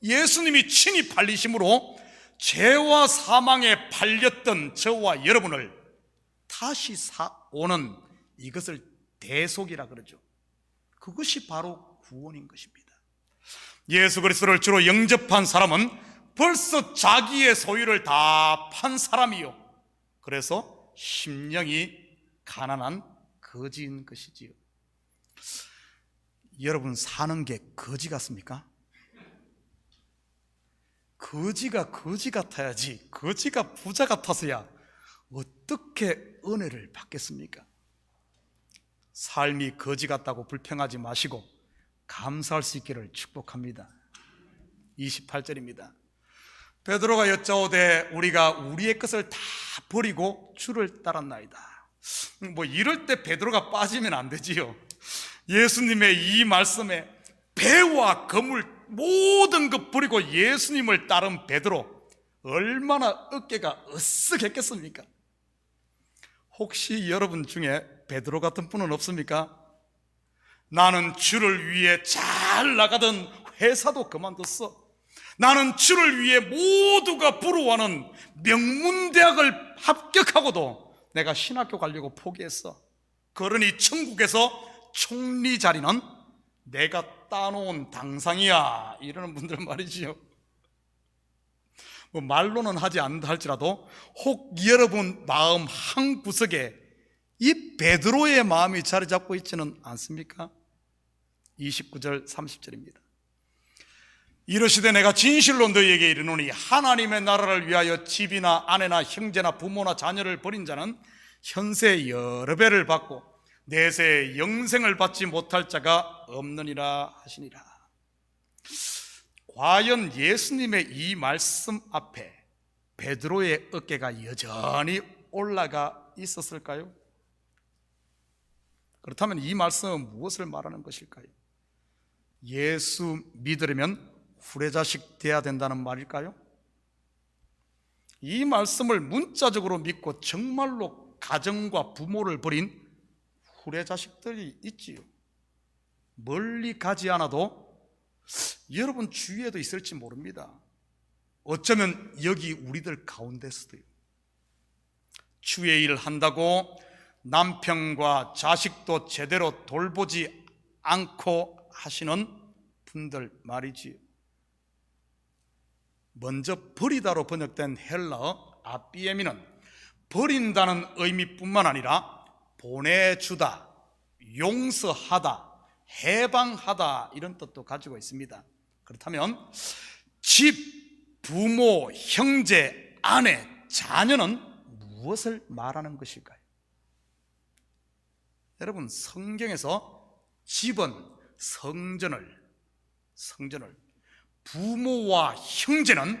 예수님이 친히 팔리심으로 죄와 사망에 팔렸던 저와 여러분을 다시 사오는 이것을 대속이라 그러죠. 그것이 바로 구원인 것입니다. 예수 그리스도를 주로 영접한 사람은 벌써 자기의 소유를 다 판 사람이요, 그래서 심령이 가난한 거지인 것이지요. 여러분 사는 게 거지 같습니까? 거지가 거지 같아야지, 거지가 부자 같아서야 어떻게 은혜를 받겠습니까? 삶이 거지 같다고 불평하지 마시고 감사할 수 있기를 축복합니다. 28절입니다. 베드로가 여짜오되 우리가 우리의 것을 다 버리고 주를 따랐나이다. 이럴 때 베드로가 빠지면 안 되지요. 예수님의 이 말씀에 배와 거물 모든 것 버리고 예수님을 따른 베드로, 얼마나 어깨가 으쓱했겠습니까? 혹시 여러분 중에 베드로 같은 분은 없습니까? 나는 주를 위해 잘 나가던 회사도 그만뒀어. 나는 주를 위해 모두가 부러워하는 명문대학을 합격하고도 내가 신학교 가려고 포기했어. 그러니 천국에서 총리 자리는 내가 따놓은 당상이야, 이러는 분들 말이지요. 말로는 하지 않는다 할지라도 혹 여러분 마음 한 구석에 이 베드로의 마음이 자리 잡고 있지는 않습니까? 29절 30절입니다. 이르시되 내가 진실로 너희에게 이르노니 하나님의 나라를 위하여 집이나 아내나 형제나 부모나 자녀를 버린 자는 현세 여러 배를 받고 내세 영생을 받지 못할 자가 없느니라 하시니라. 과연 예수님의 이 말씀 앞에 베드로의 어깨가 여전히 올라가 있었을까요? 그렇다면 이 말씀은 무엇을 말하는 것일까요? 예수 믿으려면 후레자식 돼야 된다는 말일까요? 이 말씀을 문자적으로 믿고 정말로 가정과 부모를 버린 후레자식들이 있지요. 멀리 가지 않아도 여러분 주위에도 있을지 모릅니다. 어쩌면 여기 우리들 가운데서도요. 주의 일 한다고 남편과 자식도 제대로 돌보지 않고 하시는 분들 말이지요. 먼저 버리다로 번역된 헬라어 아비에미는 버린다는 의미뿐만 아니라 보내주다, 용서하다, 해방하다, 이런 뜻도 가지고 있습니다. 그렇다면 집, 부모, 형제, 아내, 자녀는 무엇을 말하는 것일까요? 여러분 성경에서 집은 성전을, 부모와 형제는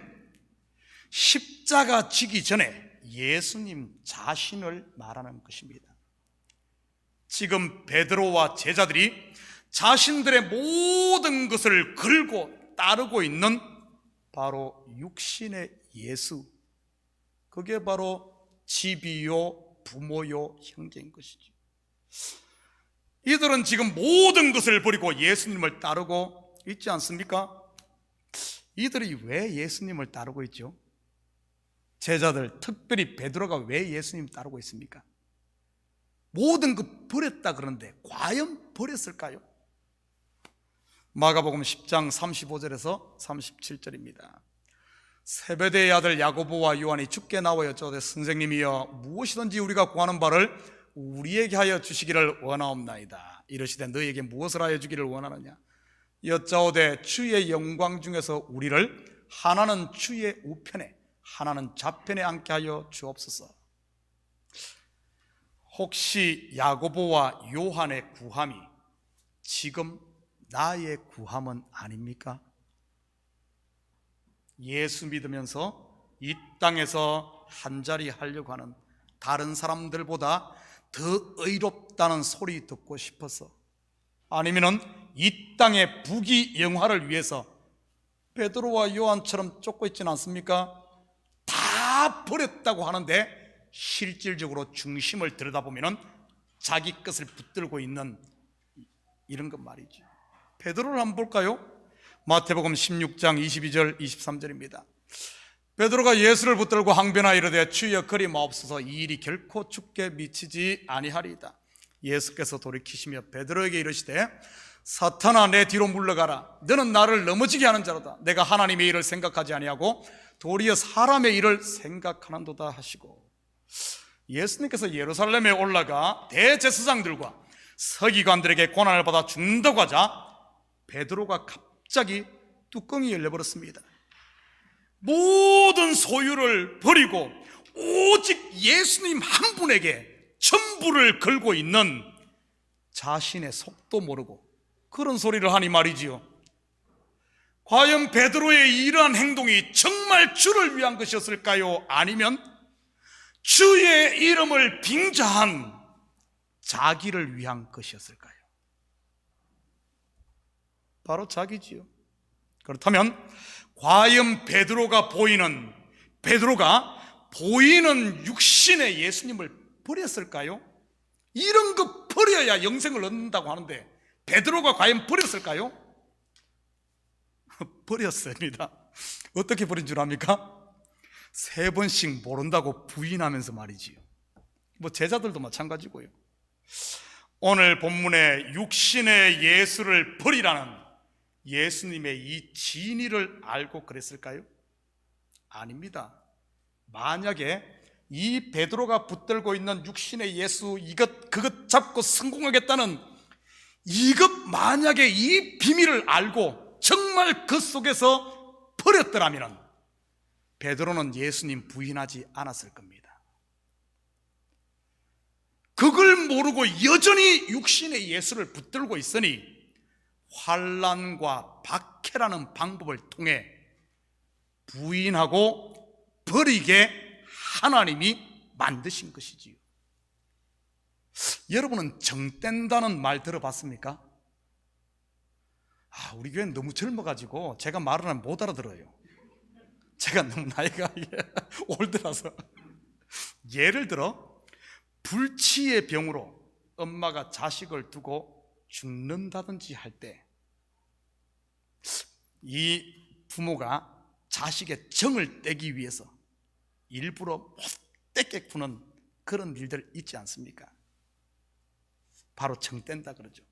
십자가 지기 전에 예수님 자신을 말하는 것입니다. 지금 베드로와 제자들이 자신들의 모든 것을 걸고 따르고 있는 바로 육신의 예수, 그게 바로 집이요, 부모요, 형제인 것이죠. 이들은 지금 모든 것을 버리고 예수님을 따르고 있지 않습니까? 이들이 왜 예수님을 따르고 있죠? 제자들, 특별히 베드로가 왜 예수님을 따르고 있습니까? 모든 것 버렸다 그러는데 과연 버렸을까요? 마가복음 10장 35절에서 37절입니다. 세베대의 아들 야고보와 요한이 주께 나와 여쭤되 선생님이여 무엇이든지 우리가 구하는 바를 우리에게 하여 주시기를 원하옵나이다. 이르시되 너희에게 무엇을 하여 주기를 원하느냐? 여짜오되 주의 영광 중에서 우리를 하나는 주의 우편에 하나는 좌편에 앉게 하여 주옵소서. 혹시 야고보와 요한의 구함이 지금 나의 구함은 아닙니까? 예수 믿으면서 이 땅에서 한자리 하려고 하는 다른 사람들보다 더 의롭다는 소리 듣고 싶어서, 아니면은 이 땅의 부귀영화를 위해서 베드로와 요한처럼 쫓고 있지는 않습니까? 다 버렸다고 하는데 실질적으로 중심을 들여다보면 자기 것을 붙들고 있는 이런 것 말이죠. 베드로를 한번 볼까요? 마태복음 16장 22절 23절입니다. 베드로가 예수를 붙들고 항변하여 이르되 주여 그리 마옵소서, 이 일이 결코 주께 미치지 아니하리이다. 예수께서 돌이키시며 베드로에게 이르시되 사탄아 내 뒤로 물러가라. 너는 나를 넘어지게 하는 자로다. 내가 하나님의 일을 생각하지 아니하고 도리어 사람의 일을 생각하는도다 하시고, 예수님께서 예루살렘에 올라가 대제사장들과 서기관들에게 고난을 받아 죽는다고 하자 베드로가 갑자기 뚜껑이 열려버렸습니다. 모든 소유를 버리고 오직 예수님 한 분에게 전부를 걸고 있는 자신의 속도 모르고 그런 소리를 하니 말이지요. 과연 베드로의 이러한 행동이 정말 주를 위한 것이었을까요? 아니면 주의 이름을 빙자한 자기를 위한 것이었을까요? 바로 자기지요. 그렇다면 과연 베드로가 보이는 육신의 예수님을 버렸을까요? 이런 거 버려야 영생을 얻는다고 하는데 베드로가 과연 버렸을까요? 버렸습니다. 어떻게 버린 줄 압니까? 3번씩 모른다고 부인하면서 말이지요. 제자들도 마찬가지고요. 오늘 본문에 육신의 예수를 버리라는 예수님의 이 진의를 알고 그랬을까요? 아닙니다. 만약에 이 베드로가 붙들고 있는 육신의 예수, 그것 잡고 성공하겠다는 이것, 만약에 이 비밀을 알고 정말 그 속에서 버렸더라면 베드로는 예수님 부인하지 않았을 겁니다. 그걸 모르고 여전히 육신의 예수를 붙들고 있으니 환난과 박해라는 방법을 통해 부인하고 버리게 하나님이 만드신 것이지요. 여러분은 정뗀다는 말 들어봤습니까? 우리 교회는 너무 젊어가지고 제가 말을 하면 못 알아들어요. 제가 너무 나이가 올드라서. 예를 들어 불치의 병으로 엄마가 자식을 두고 죽는다든지 할 때 이 부모가 자식의 정을 떼기 위해서 일부러 못되게 구는 그런 일들 있지 않습니까? 바로 정뗀다 그러죠.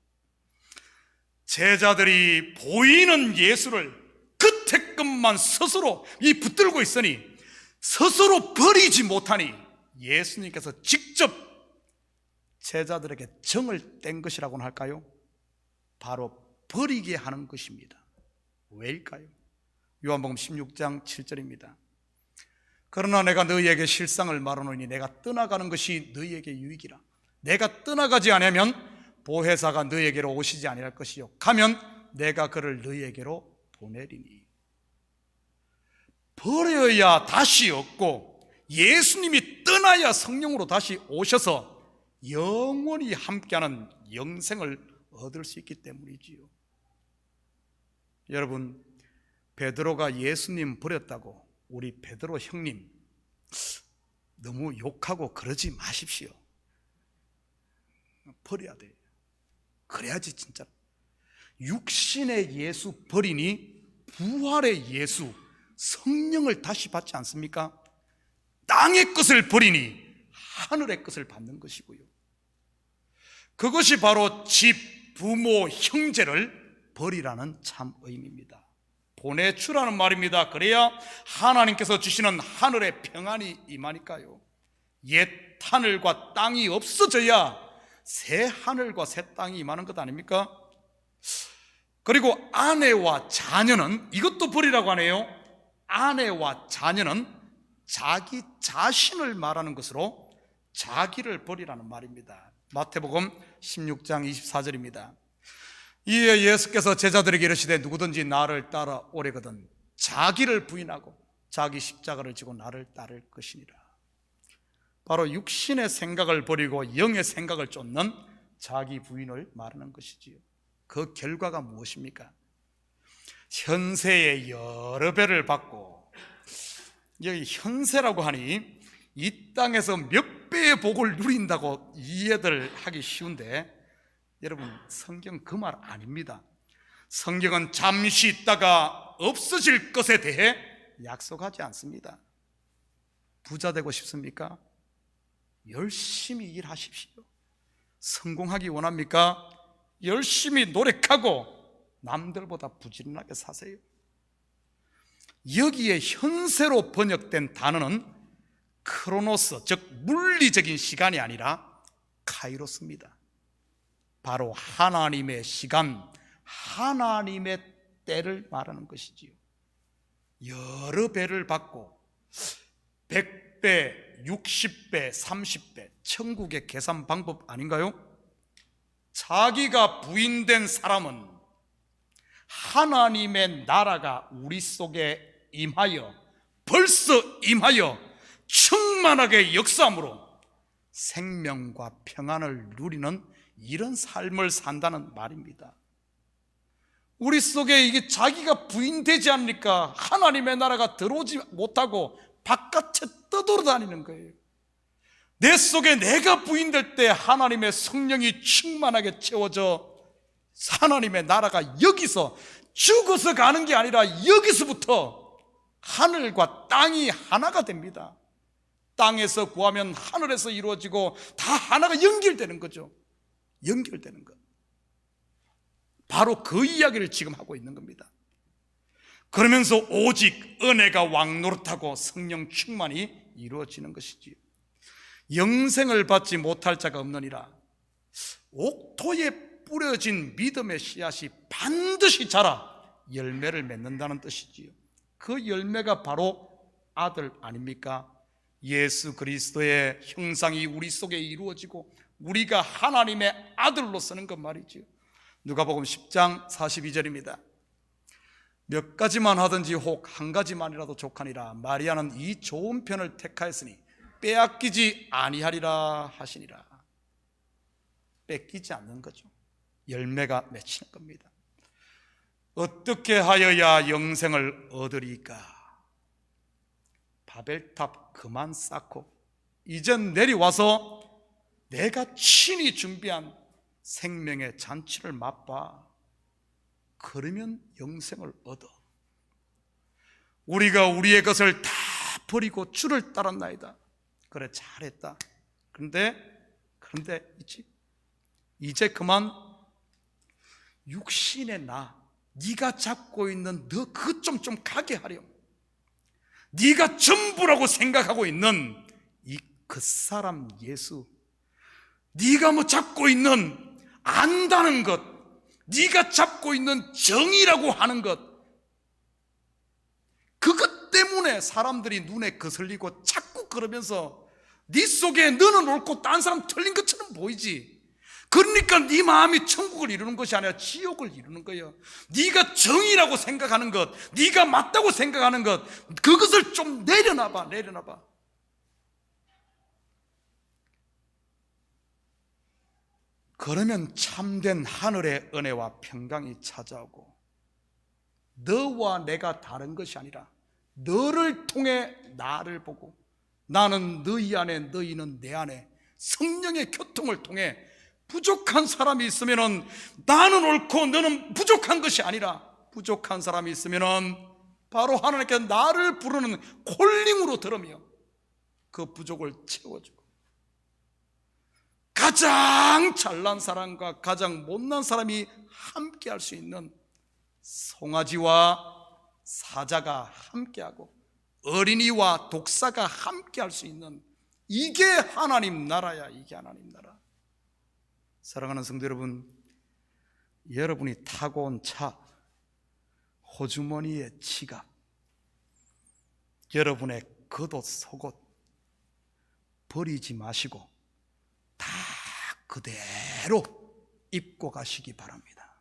제자들이 보이는 예수를 끝에 것만 스스로 붙들고 있으니 스스로 버리지 못하니 예수님께서 직접 제자들에게 정을 뗀 것이라고는 할까요? 바로 버리게 하는 것입니다. 왜일까요? 요한복음 16장 7절입니다. 그러나 내가 너희에게 실상을 말하노니 내가 떠나가는 것이 너희에게 유익이라. 내가 떠나가지 않으면 보혜사가 너희에게로 오시지 아니할 것이요 가면 내가 그를 너희에게로 보내리니. 버려야 다시 얻고 예수님이 떠나야 성령으로 다시 오셔서 영원히 함께하는 영생을 얻을 수 있기 때문이지요. 여러분, 베드로가 예수님 버렸다고 우리 베드로 형님 너무 욕하고 그러지 마십시오. 버려야 돼요. 그래야지 진짜 육신의 예수 버리니 부활의 예수, 성령을 다시 받지 않습니까? 땅의 것을 버리니 하늘의 것을 받는 것이고요. 그것이 바로 집, 부모, 형제를 버리라는 참 의미입니다. 보내주라는 말입니다. 그래야 하나님께서 주시는 하늘의 평안이 임하니까요. 옛 하늘과 땅이 없어져야 새 하늘과 새 땅이 임하는 것 아닙니까? 그리고 아내와 자녀는, 이것도 버리라고 하네요. 아내와 자녀는 자기 자신을 말하는 것으로 자기를 버리라는 말입니다. 마태복음 16장 24절입니다. 이에 예수께서 제자들에게 이르시되 누구든지 나를 따라 오래거든 자기를 부인하고 자기 십자가를 지고 나를 따를 것이니라. 바로 육신의 생각을 버리고 영의 생각을 쫓는 자기 부인을 말하는 것이지요. 그 결과가 무엇입니까? 현세의 여러 배를 받고, 여기 현세라고 하니 이 땅에서 몇 배의 복을 누린다고 이해들 하기 쉬운데, 여러분, 성경 그 말 아닙니다. 성경은 잠시 있다가 없어질 것에 대해 약속하지 않습니다. 부자 되고 싶습니까? 열심히 일하십시오. 성공하기 원합니까? 열심히 노력하고 남들보다 부지런하게 사세요. 여기에 현세로 번역된 단어는 크로노스, 즉 물리적인 시간이 아니라 카이로스입니다. 바로 하나님의 시간, 하나님의 때를 말하는 것이지요. 여러 배를 받고 100배, 60배, 30배, 천국의 계산 방법 아닌가요? 자기가 부인된 사람은 하나님의 나라가 우리 속에 임하여, 벌써 임하여 충만하게 역사함으로 생명과 평안을 누리는 이런 삶을 산다는 말입니다. 우리 속에 이게 자기가 부인되지 않으니까 하나님의 나라가 들어오지 못하고 바깥에 떠돌아다니는 거예요. 내 속에 내가 부인될 때 하나님의 성령이 충만하게 채워져 하나님의 나라가 여기서 죽어서 가는 게 아니라 여기서부터 하늘과 땅이 하나가 됩니다. 땅에서 구하면 하늘에서 이루어지고 다 하나가 연결되는 거죠. 연결되는 것. 바로 그 이야기를 지금 하고 있는 겁니다. 그러면서 오직 은혜가 왕노릇하고 성령 충만이 이루어지는 것이지요. 영생을 받지 못할 자가 없느니라. 옥토에 뿌려진 믿음의 씨앗이 반드시 자라 열매를 맺는다는 뜻이지요. 그 열매가 바로 아들 아닙니까? 예수 그리스도의 형상이 우리 속에 이루어지고 우리가 하나님의 아들로 서는 것 말이지요. 누가복음 10장 42절입니다. 몇 가지만 하든지 혹 한 가지만이라도 족하니라. 마리아는 이 좋은 편을 택하였으니 빼앗기지 아니하리라 하시니라. 뺏기지 않는 거죠. 열매가 맺히는 겁니다. 어떻게 하여야 영생을 얻으리까? 바벨탑 그만 쌓고 이젠 내려와서 내가 친히 준비한 생명의 잔치를 맛봐. 그러면 영생을 얻어. 우리가 우리의 것을 다 버리고 주를 따랐나이다. 그래, 잘했다. 그런데 이제 그만 육신의 나, 네가 잡고 있는 너 그것 좀 가게 하렴. 네가 전부라고 생각하고 있는 그 사람 예수, 네가 뭐 잡고 있는 안다는 것, 네가 잡고 있는 정의라고 하는 것, 그것 때문에 사람들이 눈에 거슬리고 자꾸 그러면서 네 속에 너는 옳고 딴 사람 틀린 것처럼 보이지. 그러니까 네 마음이 천국을 이루는 것이 아니라 지옥을 이루는 거예요. 네가 정의라고 생각하는 것, 네가 맞다고 생각하는 것, 그것을 좀 내려놔봐. 그러면 참된 하늘의 은혜와 평강이 찾아오고 너와 내가 다른 것이 아니라 너를 통해 나를 보고 나는 너희 안에 너희는 내 안에 성령의 교통을 통해 부족한 사람이 있으면 나는 옳고 너는 부족한 것이 아니라 부족한 사람이 있으면 바로 하나님께 나를 부르는 콜링으로 들으며 그 부족을 채워주고 가장 잘난 사람과 가장 못난 사람이 함께 할 수 있는 송아지와 사자가 함께하고 어린이와 독사가 함께 할 수 있는, 이게 하나님 나라야. 이게 하나님 나라. 사랑하는 성도 여러분, 여러분이 타고 온 차, 호주머니의 지갑, 여러분의 겉옷 속옷 버리지 마시고 다 그대로 입고 가시기 바랍니다.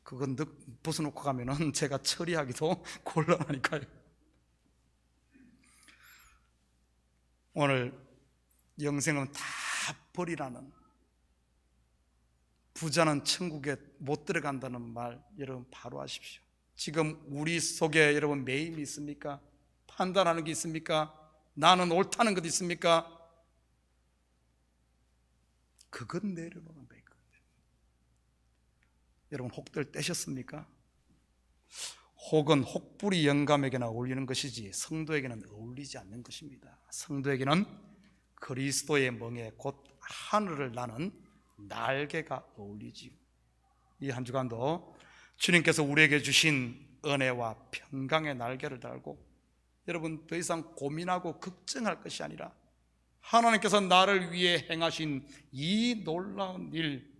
그건 벗어놓고 가면은 제가 처리하기도 곤란하니까요. 오늘 영생은 다 버리라는, 부자는 천국에 못 들어간다는 말 여러분 바로 하십시오. 지금 우리 속에 여러분 매임이 있습니까? 판단하는 게 있습니까? 나는 옳다는 것 있습니까? 그건 내려놓는 거예요. 여러분 혹들 떼셨습니까? 혹은 혹불이 영감에게나 어울리는 것이지 성도에게는 어울리지 않는 것입니다. 성도에게는 그리스도의 멍에 곧 하늘을 나는 날개가 어울리지요. 이 한 주간도 주님께서 우리에게 주신 은혜와 평강의 날개를 달고 여러분 더 이상 고민하고 걱정할 것이 아니라 하나님께서 나를 위해 행하신 이 놀라운 일,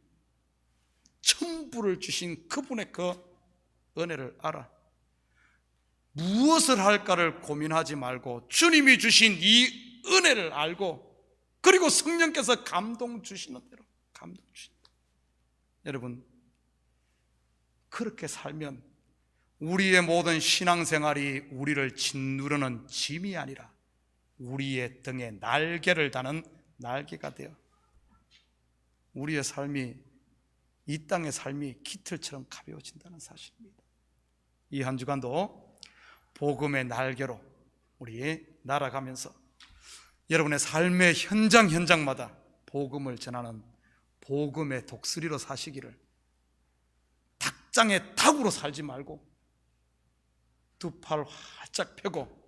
천부를 주신 그분의 그 은혜를 알아 무엇을 할까를 고민하지 말고 주님이 주신 이 은혜를 알고, 그리고 성령께서 감동 주시는 대로 감동 주신다. 여러분 그렇게 살면 우리의 모든 신앙생활이 우리를 짓누르는 짐이 아니라 우리의 등에 날개를 다는 날개가 되어 우리의 삶이, 이 땅의 삶이 깃털처럼 가벼워진다는 사실입니다. 이 한 주간도 복음의 날개로 우리 날아가면서 여러분의 삶의 현장마다 복음을 전하는 복음의 독수리로 사시기를, 닭장의 닭으로 살지 말고 두 팔 활짝 펴고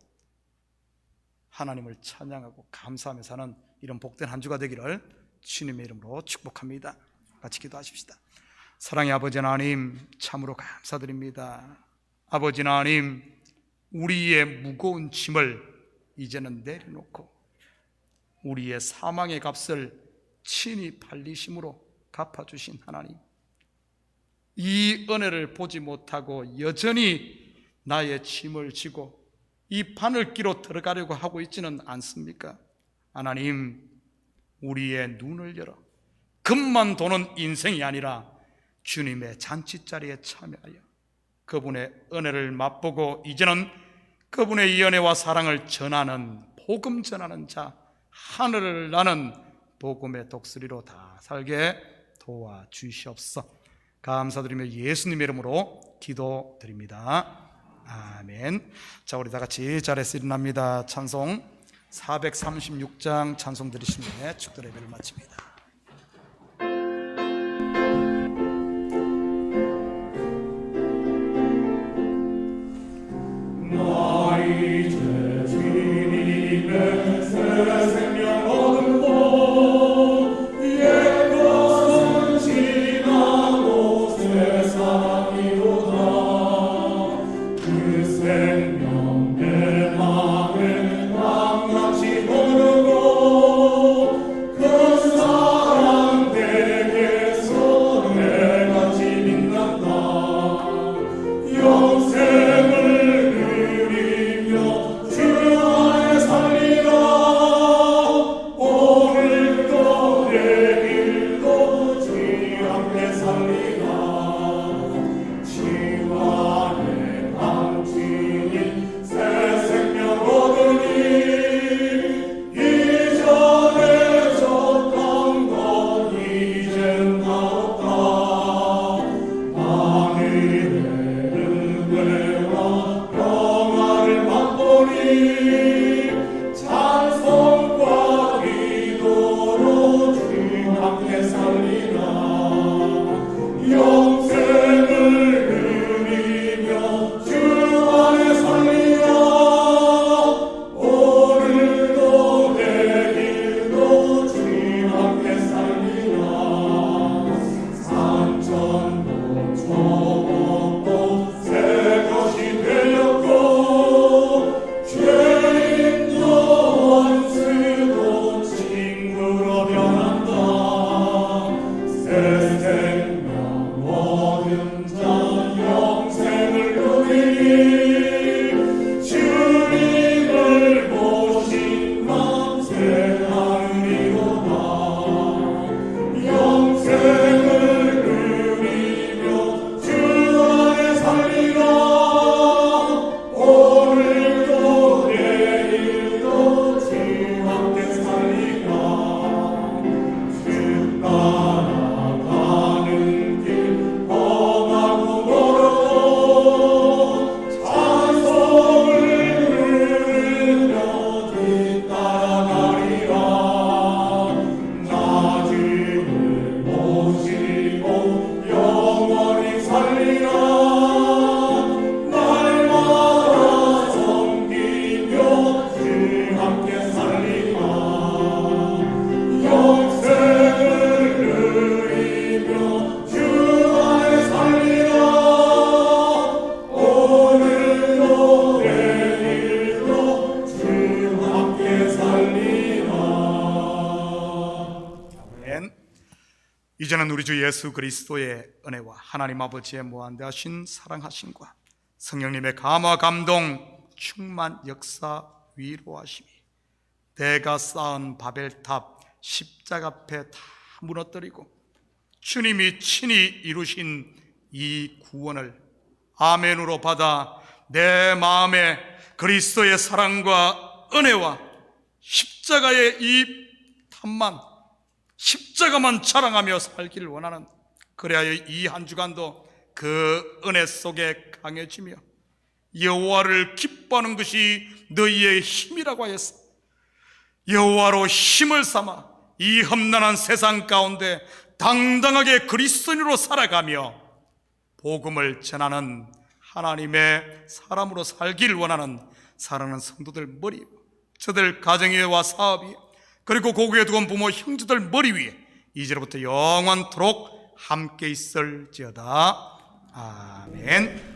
하나님을 찬양하고 감사하며 사는 이런 복된 한 주가 되기를 주님의 이름으로 축복합니다. 같이 기도하십시다. 사랑의 아버지 하나님, 참으로 감사드립니다. 아버지 하나님, 우리의 무거운 짐을 이제는 내려놓고 우리의 사망의 값을 친히 팔리심으로 갚아주신 하나님, 이 은혜를 보지 못하고 여전히 나의 짐을 지고 이 바늘기로 들어가려고 하고 있지는 않습니까? 하나님, 우리의 눈을 열어 금만 도는 인생이 아니라 주님의 잔치자리에 참여하여 그분의 은혜를 맛보고 이제는 그분의 이 은혜와 사랑을 전하는, 복음 전하는 자, 하늘을 나는 복음의 독수리로 다 살게 도와주시옵소서. 감사드리며 예수님의 이름으로 기도드립니다. 아멘. 자, 우리 다 같이 자리에서 일어납니다. 찬송 436장 찬송 드리신 후에 축도 예배를 마칩니다. 모르고 그 이제는 우리 주 예수 그리스도의 은혜와 하나님 아버지의 무한대하신 사랑하심과 성령님의 감화 감동 충만 역사 위로하심이 내가 쌓은 바벨탑 십자가 앞에 다 무너뜨리고 주님이 친히 이루신 이 구원을 아멘으로 받아 내 마음에 그리스도의 사랑과 은혜와 십자가의 이 탐만, 십자가만 자랑하며 살기를 원하는, 그래야 이 한 주간도 그 은혜 속에 강해지며 여호와를 기뻐하는 것이 너희의 힘이라고 하였어. 여호와로 힘을 삼아 이 험난한 세상 가운데 당당하게 그리스도인으로 살아가며 복음을 전하는 하나님의 사람으로 살기를 원하는 사랑하는 성도들 머리 위에, 저들 가정위와 사업 위에, 그리고 고국에 두고 온 부모 형제들 머리 위에 이제로부터 영원토록 함께 있을지어다. 아멘.